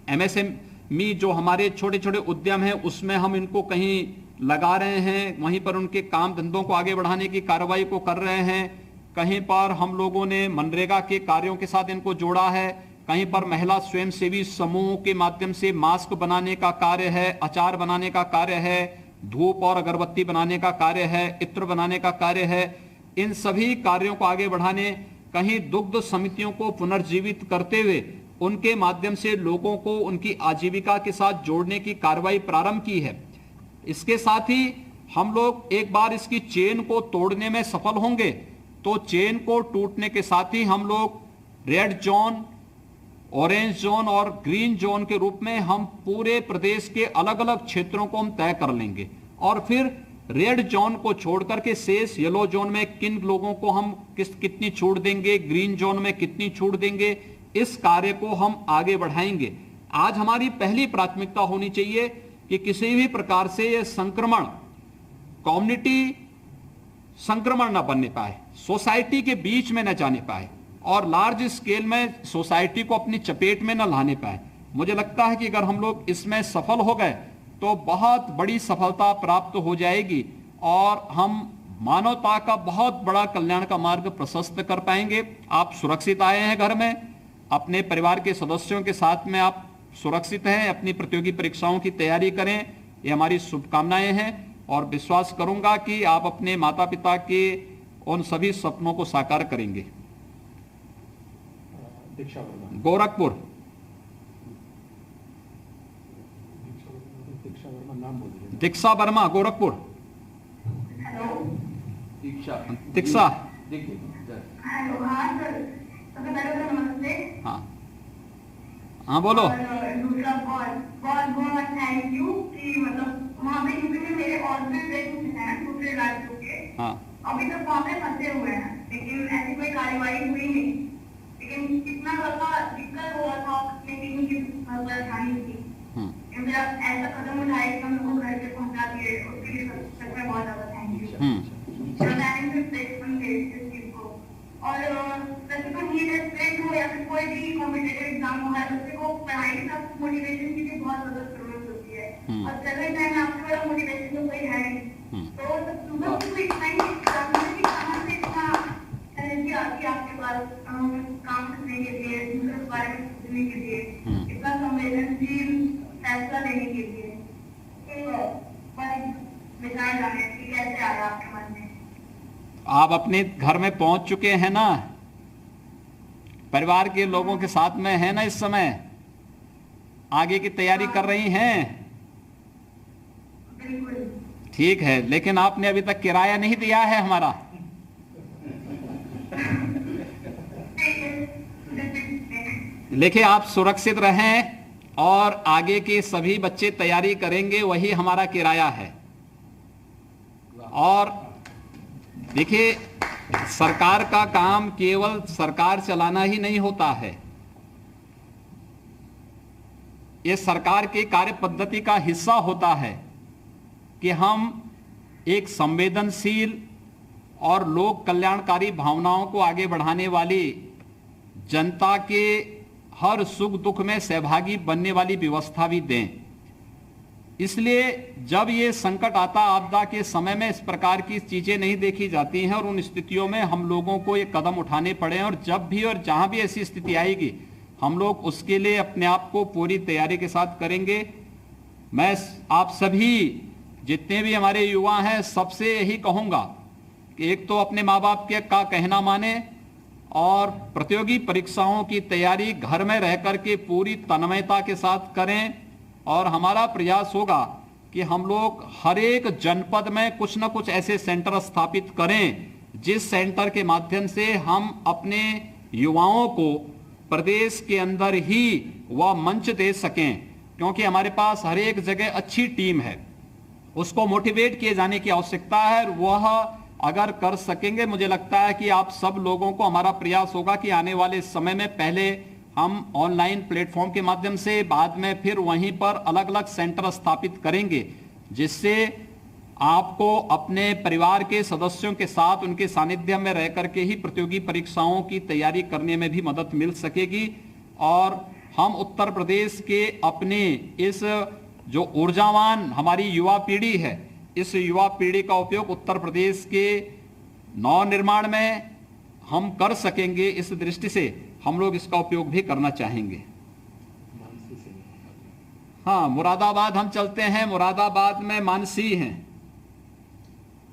एमएसएमई जो हमारे छोटे छोटे उद्यम हैं उसमें हम इनको कहीं लगा रहे हैं, वहीं पर उनके काम धंधों को आगे बढ़ाने की कार्रवाई को कर रहे हैं। कहीं पर हम लोगों ने मनरेगा के कार्यों के साथ इनको जोड़ा है, कहीं पर महिला स्वयंसेवी समूह के माध्यम से मास्क बनाने का कार्य है, अचार बनाने का कार्य है, धूप और अगरबत्ती बनाने का कार्य है, इत्र बनाने का कार्य है। इन सभी कार्यों को आगे बढ़ाने, कहीं दुग्ध समितियों को पुनर्जीवित करते हुए उनके माध्यम से लोगों को उनकी आजीविका के साथ जोड़ने की कार्रवाई प्रारंभ की है। इसके साथ ही हम लोग एक बार इसकी चेन को तोड़ने में सफल होंगे तो चेन को टूटने के साथ ही हम लोग रेड जोन, ऑरेंज जोन और ग्रीन जोन के रूप में हम पूरे प्रदेश के अलग अलग क्षेत्रों को हम तय कर लेंगे और फिर रेड जोन को छोड़ करके शेष येलो जोन में किन लोगों को हम कितनी छूट देंगे, ग्रीन जोन में कितनी छूट देंगे, इस कार्य को हम आगे बढ़ाएंगे। आज हमारी पहली प्राथमिकता होनी चाहिए कि किसी भी प्रकार से यह संक्रमण कम्युनिटी संक्रमण न बनने पाए, सोसाइटी के बीच में न जाने पाए और लार्ज स्केल में सोसाइटी को अपनी चपेट में न लाने पाए। मुझे लगता है कि अगर हम लोग इसमें सफल हो गए तो बहुत बड़ी सफलता प्राप्त हो जाएगी और हम मानवता का बहुत बड़ा कल्याण का मार्ग प्रशस्त कर पाएंगे। आप सुरक्षित आए हैं घर में, अपने परिवार के सदस्यों के साथ में आप सुरक्षित हैं, अपनी प्रतियोगी परीक्षाओं की तैयारी करें, ये हमारी शुभकामनाएं हैं और विश्वास करूंगा कि आप अपने माता पिता के उन सभी सपनों को साकार करेंगे। गोरखपुर। दीक्षा वर्मा, गोरखपुर। दीक्षा। हेलो, हाँ सर, सबसे पहले तो नमस्ते। हाँ हाँ बोलो। और दूसरा बहुत बहुत थैंक यू कि मतलब वहाँ पे यूपी में मेरे और भी फ्रेंड्स हैं दूसरे राज्यों के, हाँ अभी तक वहाँ पे फंसे हुए हैं लेकिन ऐसी कोई कार्यवाही हुई नहीं। लेकिन कितना ज्यादा दिक्कत हुआ था, लेकिन उनकी परेशानी थी। मेरा ऐसा कदम उठाया कि हम लोग को घर पे पहुँचा दिए, उसके लिए सच में बहुत ज्यादा थैंक यू। और वैसे तो नीट एस्पिरेंट हो या फिर कोई भी कॉम्पिटिटिव एग्जाम हो, हर बच्चे को पढ़ाई के साथ मोटिवेशन की भी बहुत ज्यादा जरूरत होती है और सभी टाइम आपके पास मोटिवेशन तो कोई है नहीं। तो सुबह से कोई इतना कहाँ से इतना एनर्जी आती है आपके पास काम करने के लिए, दूसरे के बारे में सोचने के लिए, इतना संवेदनशील फैसला लेने के लिए, विचार जाने की कैसे आया आपके मन में? आप अपने घर में पहुंच चुके हैं ना? परिवार के लोगों के साथ में है ना इस समय? आगे की तैयारी कर रही हैं? बिल्कुल। ठीक है, लेकिन आपने अभी तक किराया नहीं दिया है हमारा। देखिए, आप सुरक्षित रहें और आगे के सभी बच्चे तैयारी करेंगे, वही हमारा किराया है। और देखिए, सरकार का काम केवल सरकार चलाना ही नहीं होता है, ये सरकार के कार्य पद्धति का हिस्सा होता है कि हम एक संवेदनशील और लोक कल्याणकारी भावनाओं को आगे बढ़ाने वाली, जनता के हर सुख दुख में सहभागी बनने वाली व्यवस्था भी दें। इसलिए जब ये संकट आता, आपदा के समय में इस प्रकार की चीजें नहीं देखी जाती हैं और उन स्थितियों में हम लोगों को ये कदम उठाने पड़े। और जब भी और जहां भी ऐसी स्थिति आएगी, हम लोग उसके लिए अपने आप को पूरी तैयारी के साथ करेंगे। मैं आप सभी जितने भी हमारे युवा हैं, सबसे यही कहूंगा कि एक तो अपने माँ बाप के का कहना माने और प्रतियोगी परीक्षाओं की तैयारी घर में रह करके पूरी तन्मयता के साथ करें। और हमारा प्रयास होगा कि हम लोग हर एक जनपद में कुछ न कुछ ऐसे सेंटर स्थापित करें, जिस सेंटर के माध्यम से हम अपने युवाओं को प्रदेश के अंदर ही वह मंच दे सकें। क्योंकि हमारे पास हर एक जगह अच्छी टीम है, उसको मोटिवेट किए जाने की आवश्यकता है। वह अगर कर सकेंगे, मुझे लगता है कि आप सब लोगों को, हमारा प्रयास होगा कि आने वाले समय में पहले हम ऑनलाइन प्लेटफॉर्म के माध्यम से, बाद में फिर वहीं पर अलग अलग सेंटर स्थापित करेंगे, जिससे आपको अपने परिवार के सदस्यों के साथ उनके सानिध्य में रह करके ही प्रतियोगी परीक्षाओं की तैयारी करने में भी मदद मिल सकेगी। और हम उत्तर प्रदेश के अपने इस जो ऊर्जावान हमारी युवा पीढ़ी है, इस युवा पीढ़ी का उपयोग उत्तर प्रदेश के नव निर्माण में हम कर सकेंगे। इस दृष्टि से हम लोग इसका उपयोग भी करना चाहेंगे। हाँ, मुरादाबाद हम चलते हैं। मुरादाबाद में मानसी हैं।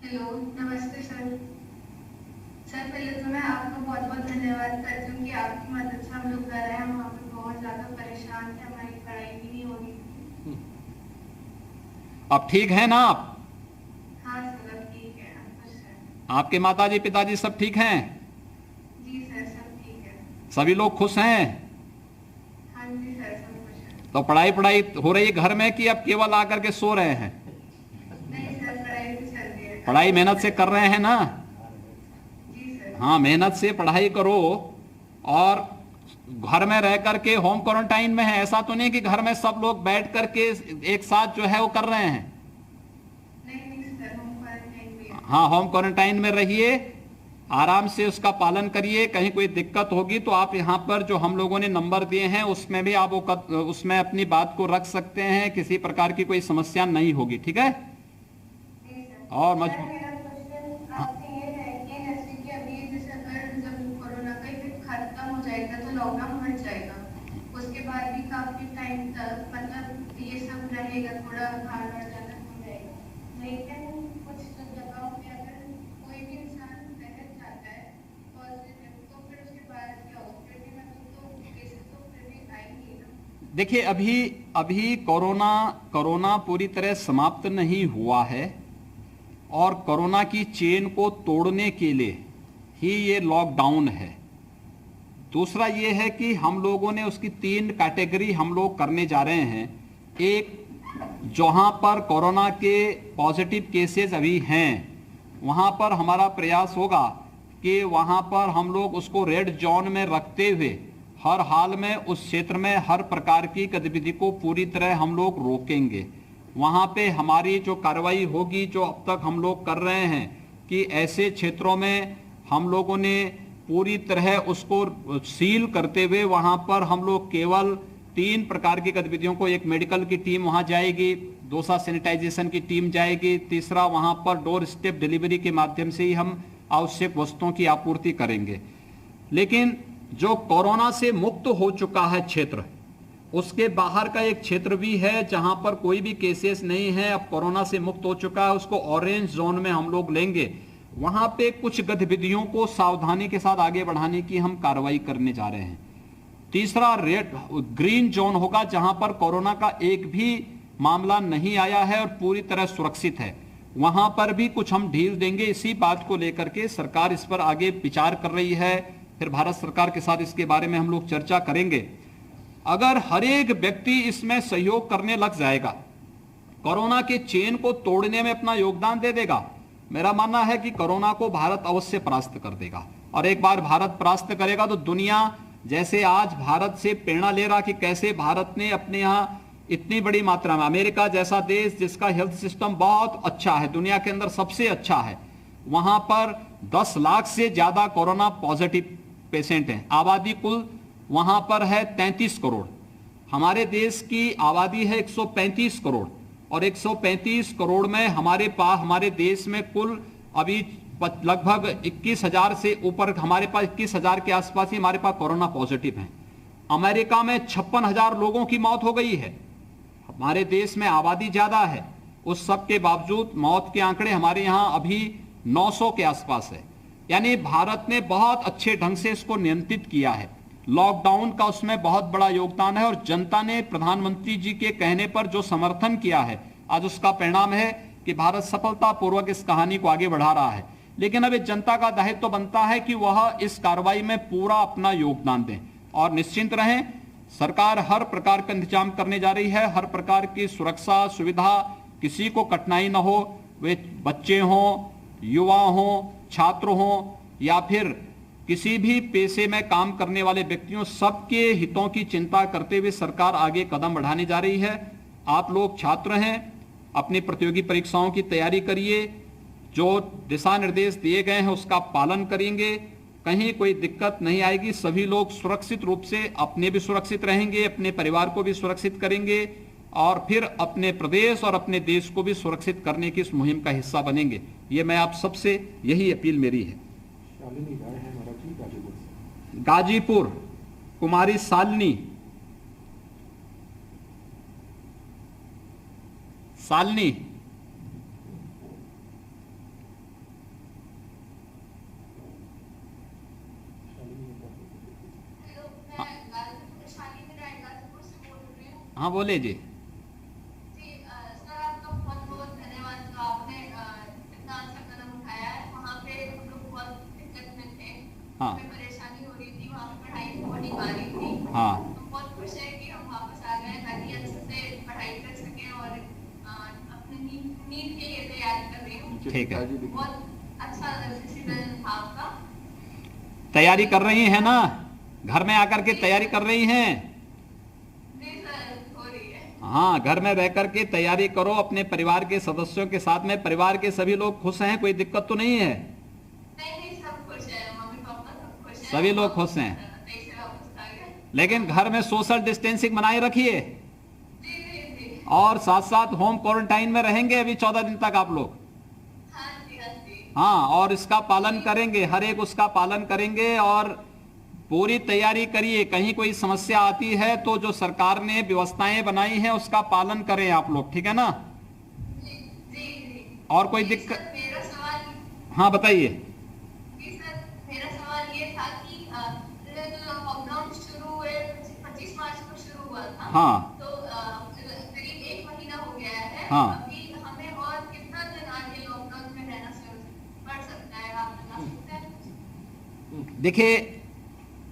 हेलो, नमस्ते सर। सर, पहले तो मैं आपको बहुत बहुत धन्यवाद करती हूँ कि आपकी मदद से हम लोग कर रहे हैं। हम वहाँ पे बहुत ज्यादा परेशान थे, हमारी पढ़ाई भी नहीं हो रही थी। अब ठीक है ना आप? हाँ सर, अब ठीक है। आप खुश हैं? आपके माताजी पिताजी सब ठीक हैं? जी सर, सब ठीक है। सभी लोग खुश हैं? हाँ जी सर, सब खुश हैं। तो पढ़ाई हो रही है घर में कि अब केवल आकर के सो रहे हैं? नहीं सर, पढ़ाई भी चल रही है। पढ़ाई मेहनत से कर रहे हैं ना? जी सर। हाँ, मेहनत से पढ़ाई करो। और घर में रह करके होम क्वारंटाइन में है, ऐसा तो नहीं कि घर में सब लोग बैठ करके एक साथ जो है वो कर रहे हैं? नहीं सर, होम क्वारंटाइन भी है। हाँ, होम क्वारंटाइन में रहिए, आराम से उसका पालन करिए। कहीं कोई दिक्कत होगी तो आप यहाँ पर जो हम लोगों ने नंबर दिए हैं उसमें भी आप उसमें अपनी बात को रख सकते हैं। किसी प्रकार की कोई समस्या नहीं होगी, ठीक है? और मेरा क्वेश्चन आपसे ये है कि जैसे कि अभी जैसे अगर जब कोरोना का इफेक्ट खत्म हो जाएगा तो लॉकडाउन हट जाएगा, उसके बाद भी काफी टाइम तक मतलब ये सब रहेगा, थोड़ा आना जाना हो जाएगा। लेकिन कुछ जगहों पे अगर कोई भी इंसान रह जाता है पॉजिटिव, तो फिर उसके बाद क्या होगा? फिर भी मतलब तो केसेस तो फिर भी आएंगे ना। देखिए, अभी कोरोना पूरी तरह समाप्त नहीं हुआ है और कोरोना की चेन को तोड़ने के लिए ही ये लॉकडाउन है। दूसरा ये है कि हम लोगों ने उसकी 3 कैटेगरी हम लोग करने जा रहे हैं। एक, जहां पर कोरोना के पॉजिटिव केसेस अभी हैं, वहां पर हमारा प्रयास होगा कि वहां पर हम लोग उसको रेड जोन में रखते हुए हर हाल में उस क्षेत्र में हर प्रकार की गतिविधि को पूरी तरह हम लोग रोकेंगे। वहां पे हमारी जो कार्रवाई होगी, जो अब तक हम लोग कर रहे हैं, कि ऐसे क्षेत्रों में हम लोगों ने पूरी तरह उसको सील करते हुए वहां पर हम लोग केवल 3 प्रकार की गतिविधियों को, एक मेडिकल की टीम वहां जाएगी, दूसरा सैनिटाइजेशन की टीम जाएगी, तीसरा वहां पर डोर स्टेप डिलीवरी के माध्यम से ही हम आवश्यक वस्तुओं की आपूर्ति करेंगे। लेकिन जो कोरोना से मुक्त हो चुका है क्षेत्र, उसके बाहर का एक क्षेत्र भी है जहां पर कोई भी केसेस नहीं है, अब कोरोना से मुक्त हो चुका है, उसको ऑरेंज जोन में हम लोग लेंगे। वहां पे कुछ गतिविधियों को सावधानी के साथ आगे बढ़ाने की हम कार्रवाई करने जा रहे हैं। तीसरा रेड ग्रीन जोन होगा, जहां पर कोरोना का एक भी मामला नहीं आया है और पूरी तरह सुरक्षित है, वहां पर भी कुछ हम ढील देंगे। इसी बात को लेकर के सरकार इस पर आगे विचार कर रही है, फिर भारत सरकार के साथ इसके बारे में हम लोग चर्चा करेंगे। अगर हर एक व्यक्ति इसमें सहयोग करने लग जाएगा, कोरोना के चेन को तोड़ने में अपना योगदान दे देगा, मेरा मानना है कि कोरोना को भारत अवश्य परास्त कर देगा। और एक बार भारत परास्त करेगा तो दुनिया जैसे आज भारत से प्रेरणा ले रहा कि कैसे भारत ने अपने यहाँ इतनी बड़ी मात्रा में, अमेरिका जैसा देश जिसका हेल्थ सिस्टम बहुत अच्छा है, दुनिया के अंदर सबसे अच्छा है, वहां पर 10 लाख से ज्यादा कोरोना पॉजिटिव पेशेंट हैं। आबादी कुल वहां पर है 33 करोड़। हमारे देश की आबादी है 135 करोड़ और 135 करोड़ में हमारे देश में कुल अभी लगभग 21,000 से ऊपर, हमारे पास 21,000 के आसपास ही हमारे पास कोरोना पॉजिटिव हैं। अमेरिका में 56,000 लोगों की मौत हो गई है। हमारे देश में आबादी ज्यादा है, उस सब के बावजूद मौत के आंकड़े हमारे यहां अभी 900 के आसपास है। यानी भारत ने बहुत अच्छे ढंग से इसको नियंत्रित किया है। लॉकडाउन का उसमें बहुत बड़ा योगदान है और जनता ने प्रधानमंत्री जी के कहने पर जो समर्थन किया है, आज उसका परिणाम है कि भारत सफलतापूर्वक इस कहानी को आगे बढ़ा रहा है। लेकिन अब जनता का दायित्व तो बनता है कि वह इस कार्रवाई में पूरा अपना योगदान दें और निश्चिंत रहें, सरकार हर प्रकार का इंतजाम करने जा रही है। हर प्रकार की सुरक्षा सुविधा, किसी को कठिनाई न हो, वे बच्चे हों, युवा हों, छात्र हों या फिर किसी भी पेशे में काम करने वाले व्यक्तियों, सबके हितों की चिंता करते हुए सरकार आगे कदम बढ़ाने जा रही है। आप लोग छात्र हैं, अपनी प्रतियोगी परीक्षाओं की तैयारी करिए, जो दिशा निर्देश दिए गए हैं उसका पालन करेंगे, कहीं कोई दिक्कत नहीं आएगी। सभी लोग सुरक्षित रूप से अपने भी सुरक्षित रहेंगे, अपने परिवार को भी सुरक्षित करेंगे और फिर अपने प्रदेश और अपने देश को भी सुरक्षित करने की इस मुहिम का हिस्सा बनेंगे। ये मैं आप सबसे यही अपील मेरी है। गाजीपुर कुमारी शालिनी हाँ बोले जी। सर आपका बहुत बहुत धन्यवाद। तो आपने इतना अच्छा कदम उठाया है। वहाँ पे हम लोग बहुत दिक्कत में थे, हमें परेशानी हो रही थी, वहाँ पे पढ़ाई हो नहीं पा रही थी। हाँ, तो बहुत खुश है कि हम वापस आ गए ताकि अच्छे से पढ़ाई कर सकें और अपनी नीट के लिए तैयारी कर रही हूँ। ठीक है, बहुत अच्छा डिसीजन था आपका। तैयारी कर रही हैं ना, घर में आकर के तैयारी कर रही हैं? हाँ, घर में रह करके तैयारी करो अपने परिवार के सदस्यों के साथ में। परिवार के सभी लोग खुश हैं, कोई दिक्कत तो नहीं है? नहीं, सब खुश है, मम्मी पापा सब खुश हैं, सभी लोग खुश हैं, लेकिन घर में सोशल डिस्टेंसिंग बनाए रखिए और साथ साथ होम क्वारंटाइन में रहेंगे अभी 14 दिन तक आप लोग। हाँ, और इसका पालन करेंगे, हर एक उसका पालन करेंगे और पूरी तैयारी करिए। कहीं कोई समस्या आती है तो जो सरकार ने व्यवस्थाएं बनाई हैं उसका पालन करें आप लोग, ठीक है ना? और कोई दिक्कत? मेरा सवाल, हाँ बताइए। सर मेरा सवाल ये था कि लॉकडाउन शुरू हुए 25 मार्च को शुरू हुआ था। हाँ, तो करीब 1 महीना हो गया है। हाँ, अभी हमें और कितना दिन आगे लॉकडाउन में रहना पड़ सकता है, आप बता सकते हैं? देखिए,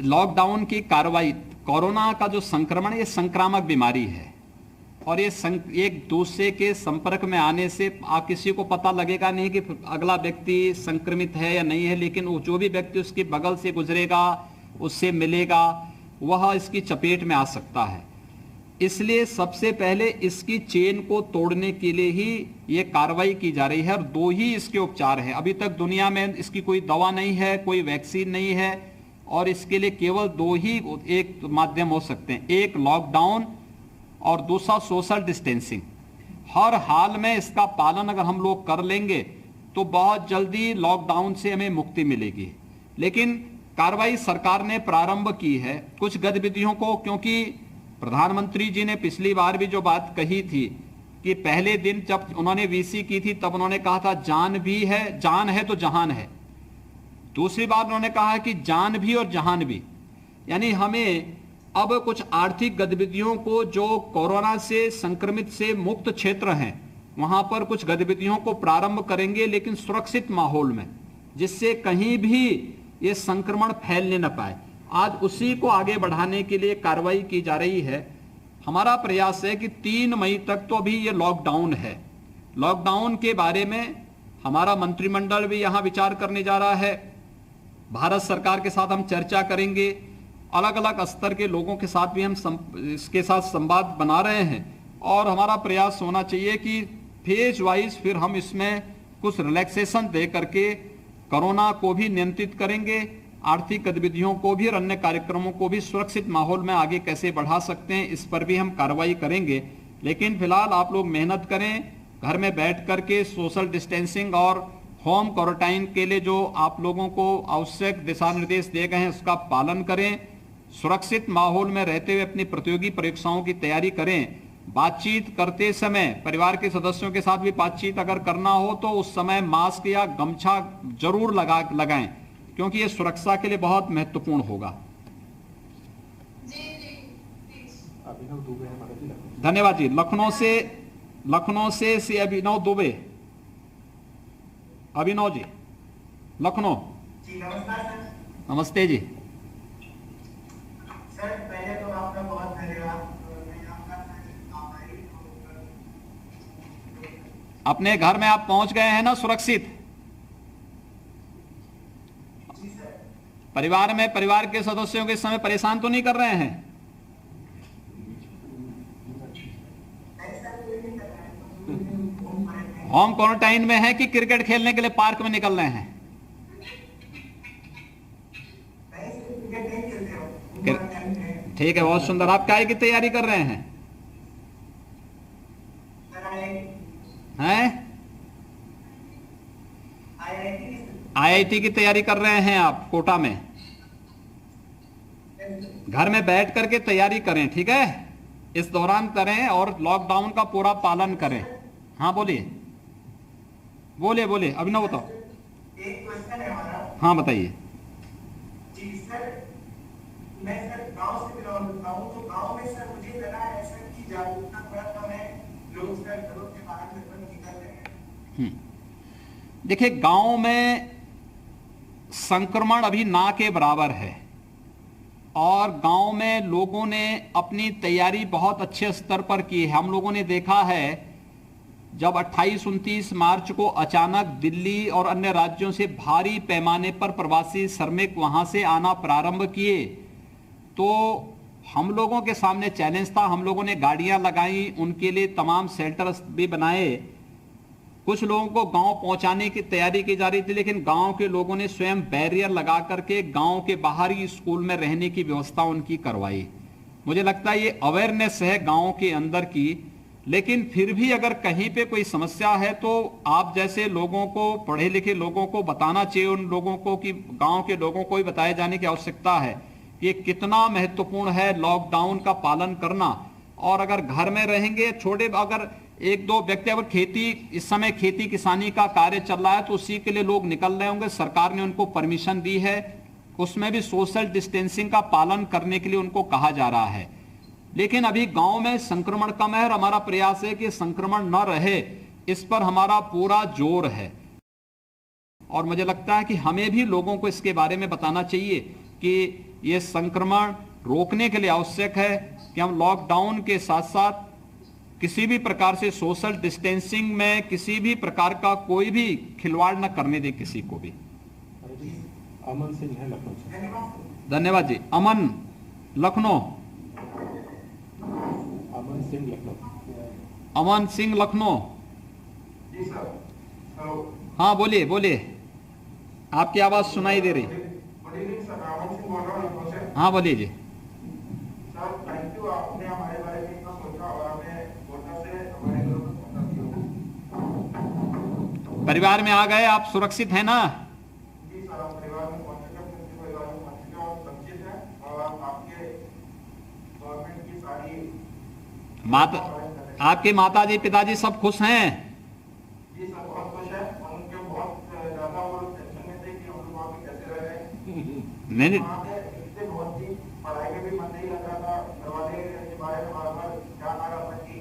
लॉकडाउन की कार्रवाई, कोरोना का जो संक्रमण, ये संक्रामक बीमारी है और ये एक दूसरे के संपर्क में आने से किसी को पता लगेगा नहीं कि अगला व्यक्ति संक्रमित है या नहीं है, लेकिन वो जो भी व्यक्ति उसके बगल से गुजरेगा, उससे मिलेगा, वह इसकी चपेट में आ सकता है। इसलिए सबसे पहले इसकी चेन को तोड़ने के लिए ही ये कार्रवाई की जा रही है और 2 ही इसके उपचार हैं। अभी तक दुनिया में इसकी कोई दवा नहीं है, कोई वैक्सीन नहीं है और इसके लिए केवल 2 ही एक माध्यम हो सकते हैं, एक लॉकडाउन और दूसरा सोशल डिस्टेंसिंग। हर हाल में इसका पालन अगर हम लोग कर लेंगे तो बहुत जल्दी लॉकडाउन से हमें मुक्ति मिलेगी। लेकिन कार्रवाई सरकार ने प्रारंभ की है कुछ गतिविधियों को, क्योंकि प्रधानमंत्री जी ने पिछली बार भी जो बात कही थी कि पहले दिन जब उन्होंने वीसी की थी तब उन्होंने कहा था जान भी है, जान है तो जहान है। दूसरी बात उन्होंने कहा कि जान भी और जहान भी, यानी हमें अब कुछ आर्थिक गतिविधियों को, जो कोरोना से संक्रमित से मुक्त क्षेत्र हैं वहां पर कुछ गतिविधियों को प्रारंभ करेंगे, लेकिन सुरक्षित माहौल में, जिससे कहीं भी ये संक्रमण फैलने न पाए। आज उसी को आगे बढ़ाने के लिए कार्रवाई की जा रही है। हमारा प्रयास है कि 3 मई तक तो अभी ये लॉकडाउन है। लॉकडाउन के बारे में हमारा मंत्रिमंडल भी यहाँ विचार करने जा रहा है। भारत सरकार के साथ हम चर्चा करेंगे, अलग अलग स्तर के लोगों के साथ भी हम इसके साथ संवाद बना रहे हैं, और हमारा प्रयास होना चाहिए कि फेज वाइज फिर हम इसमें कुछ रिलैक्सेशन दे करके कोरोना को भी नियंत्रित करेंगे, आर्थिक गतिविधियों को भी और अन्य कार्यक्रमों को भी सुरक्षित माहौल में आगे कैसे बढ़ा सकते हैं, इस पर भी हम कार्रवाई करेंगे। लेकिन फिलहाल आप लोग मेहनत करें, घर में बैठ करके सोशल डिस्टेंसिंग और होम क्वारंटाइन के लिए जो आप लोगों को आवश्यक दिशा निर्देश दिए गए हैं उसका पालन करें, सुरक्षित माहौल में रहते हुए अपनी प्रतियोगी परीक्षाओं की तैयारी करें। बातचीत करते समय परिवार के सदस्यों के साथ भी बातचीत अगर करना हो तो उस समय मास्क या गमछा जरूर लगाएं, क्योंकि ये सुरक्षा के लिए बहुत महत्वपूर्ण होगा। धन्यवाद जी। लखनऊ से अभिनव दुबे। अभिनव जी, लखनऊ। जी नमस्कार सर। नमस्ते जी। सर पहले तो आपका बहुत धन्यवाद। अपने घर में आप पहुंच गए हैं ना सुरक्षित? जी सर। परिवार के सदस्यों के समय परेशान तो नहीं कर रहे हैं? होम क्वारंटाइन में है कि क्रिकेट खेलने के लिए पार्क में निकल रहे हैं? ठीक है, बहुत सुंदर। आप काय की तैयारी कर रहे हैं? आईआईटी की तैयारी कर रहे हैं आप कोटा में? घर में बैठ करके तैयारी करें, ठीक है? इस दौरान करें और लॉकडाउन का पूरा पालन करें। हाँ बोलिए बोलिए, अभिनव बताओ। एक क्वेश्चन है हमारा। हाँ बताइए। जी सर, मैं सर गांव से बिलोंग करता हूं, तो गांव में सर मुझे लगा है सर कि जागरूकता थोड़ा कम है, लोग सर घरों के बाहर निकल रहे हैं। देखिए, गांव में संक्रमण अभी ना के बराबर है, और गांव में लोगों ने अपनी तैयारी बहुत अच्छे स्तर पर की है। हम लोगों ने देखा है जब 28-29 मार्च को अचानक दिल्ली और अन्य राज्यों से भारी पैमाने पर प्रवासी श्रमिक वहां से आना प्रारंभ किए, तो हम लोगों के सामने चैलेंज था। हम लोगों ने गाड़ियां लगाई, उनके लिए तमाम शेल्टर्स भी बनाए, कुछ लोगों को गांव पहुंचाने की तैयारी की जा रही थी, लेकिन गांव के लोगों ने स्वयं बैरियर लगा करके गांव के बाहर ही स्कूल में रहने की व्यवस्था उनकी करवाई। मुझे लगता है ये अवेयरनेस है गांव के अंदर की। लेकिन फिर भी अगर कहीं पे कोई समस्या है तो आप जैसे लोगों को, पढ़े लिखे लोगों को बताना चाहिए, उन लोगों को कि गांव के लोगों को ही बताए जाने की आवश्यकता है कि ये कितना महत्वपूर्ण है लॉकडाउन का पालन करना। और अगर घर में रहेंगे छोटे, अगर 1-2 व्यक्ति, अगर खेती, इस समय खेती किसानी का कार्य चल रहा है तो उसी के लिए लोग निकल रहे होंगे, सरकार ने उनको परमिशन दी है, उसमें भी सोशल डिस्टेंसिंग का पालन करने के लिए उनको कहा जा रहा है। लेकिन अभी गांव में संक्रमण कम है और हमारा प्रयास है कि संक्रमण न रहे, इस पर हमारा पूरा जोर है। और मुझे लगता है कि हमें भी लोगों को इसके बारे में बताना चाहिए कि ये संक्रमण रोकने के लिए आवश्यक है कि हम लॉकडाउन के साथ साथ किसी भी प्रकार से सोशल डिस्टेंसिंग में किसी भी प्रकार का कोई भी खिलवाड़ न करने दें किसी को भी। अमन सिंह है लखनऊ से। धन्यवाद जी। अमन, लखनऊ। अमन सिंह लखनऊ। जी सर। हेलो। हाँ बोलिए, आपकी आवाज सुनाई दे रही। Good evening sir, Aman Singh बोल रहा हूँ लखनऊ से। हाँ बोलिए जी। सर थैंक यू, आपने हमारे बारे में इतना सोचा और हमें कोटा से हमारे घरों तक पहुंचा दिया। परिवार में आ गए आप, सुरक्षित है ना? जी सर, हम परिवार में पहुंच चुके हैं, परिवार में पहुंच चुके हैं और सुरक्षित हैं, और आपके गवर्नमेंट की सारी माता आपके माताजी पिताजी सब खुश हैं? जी सर बहुत खुश है, उनके बहुत ज्यादा वो टेंशन में थे कि हम लोग वहाँ पे कैसे रह रहे नहीं वहाँ पे इससे बहुत ही पढ़ाई में भी मन नहीं लग रहा था, घर वाले के बारे में बार-बार ध्यान आ रहा था कि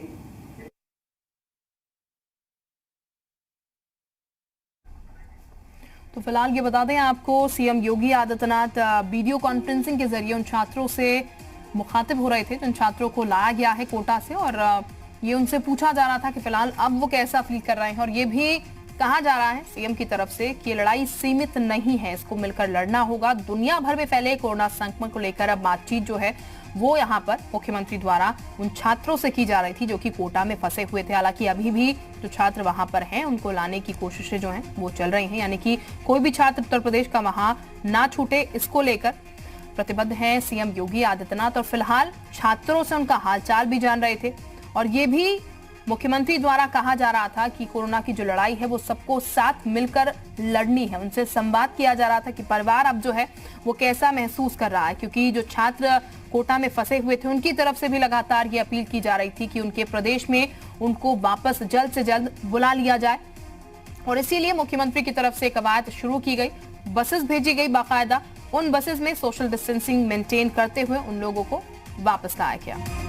तो फिलहाल ये बता दें आपको, CM Yogi Adityanath video conferencing के जरिए उन छात्रों से मुखातिब हो रहे थे जिन छात्रों को लाया गया है कोटा से, और ये उनसे पूछा जा रहा था कि फिलहाल अब वो कैसा फील कर रहे हैं। और ये भी कहा जा रहा है सीएम की तरफ से कि लड़ाई सीमित नहीं है, इसको मिलकर लड़ना होगा। दुनिया भर में फैले कोरोना संक्रमण को लेकर अब बातचीत जो है वो यहाँ पर मुख्यमंत्री द्वारा उन छात्रों से की जा रही थी जो कि कोटा में फंसे हुए थे। हालांकि अभी भी जो छात्र वहां पर हैं उनको लाने की कोशिशें जो हैं वो चल रही हैं, यानी कि कोई भी छात्र उत्तर प्रदेश का वहां ना छूटे, इसको लेकर प्रतिबद्ध हैं सीएम योगी आदित्यनाथ। और फिलहाल छात्रों से उनका हालचाल भी जान रहे थे, और ये भी मुख्यमंत्री द्वारा कहा जा रहा था कि कोरोना की जो लड़ाई है वो सबको साथ मिलकर लड़नी है। उनसे संवाद किया जा रहा था कि परिवार अब जो है वो कैसा महसूस कर रहा है, क्योंकि जो छात्र कोटा में फंसे हुए थे उनकी तरफ से भी लगातार ये अपील की जा रही थी कि उनके प्रदेश में उनको वापस जल्द से जल्द बुला लिया जाए। और इसीलिए मुख्यमंत्री की तरफ से कवायद शुरू की गई, बसेस भेजी गई बाकायदा, उन बसेस में सोशल डिस्टेंसिंग मेंटेन करते हुए उन लोगों को वापस लाया गया।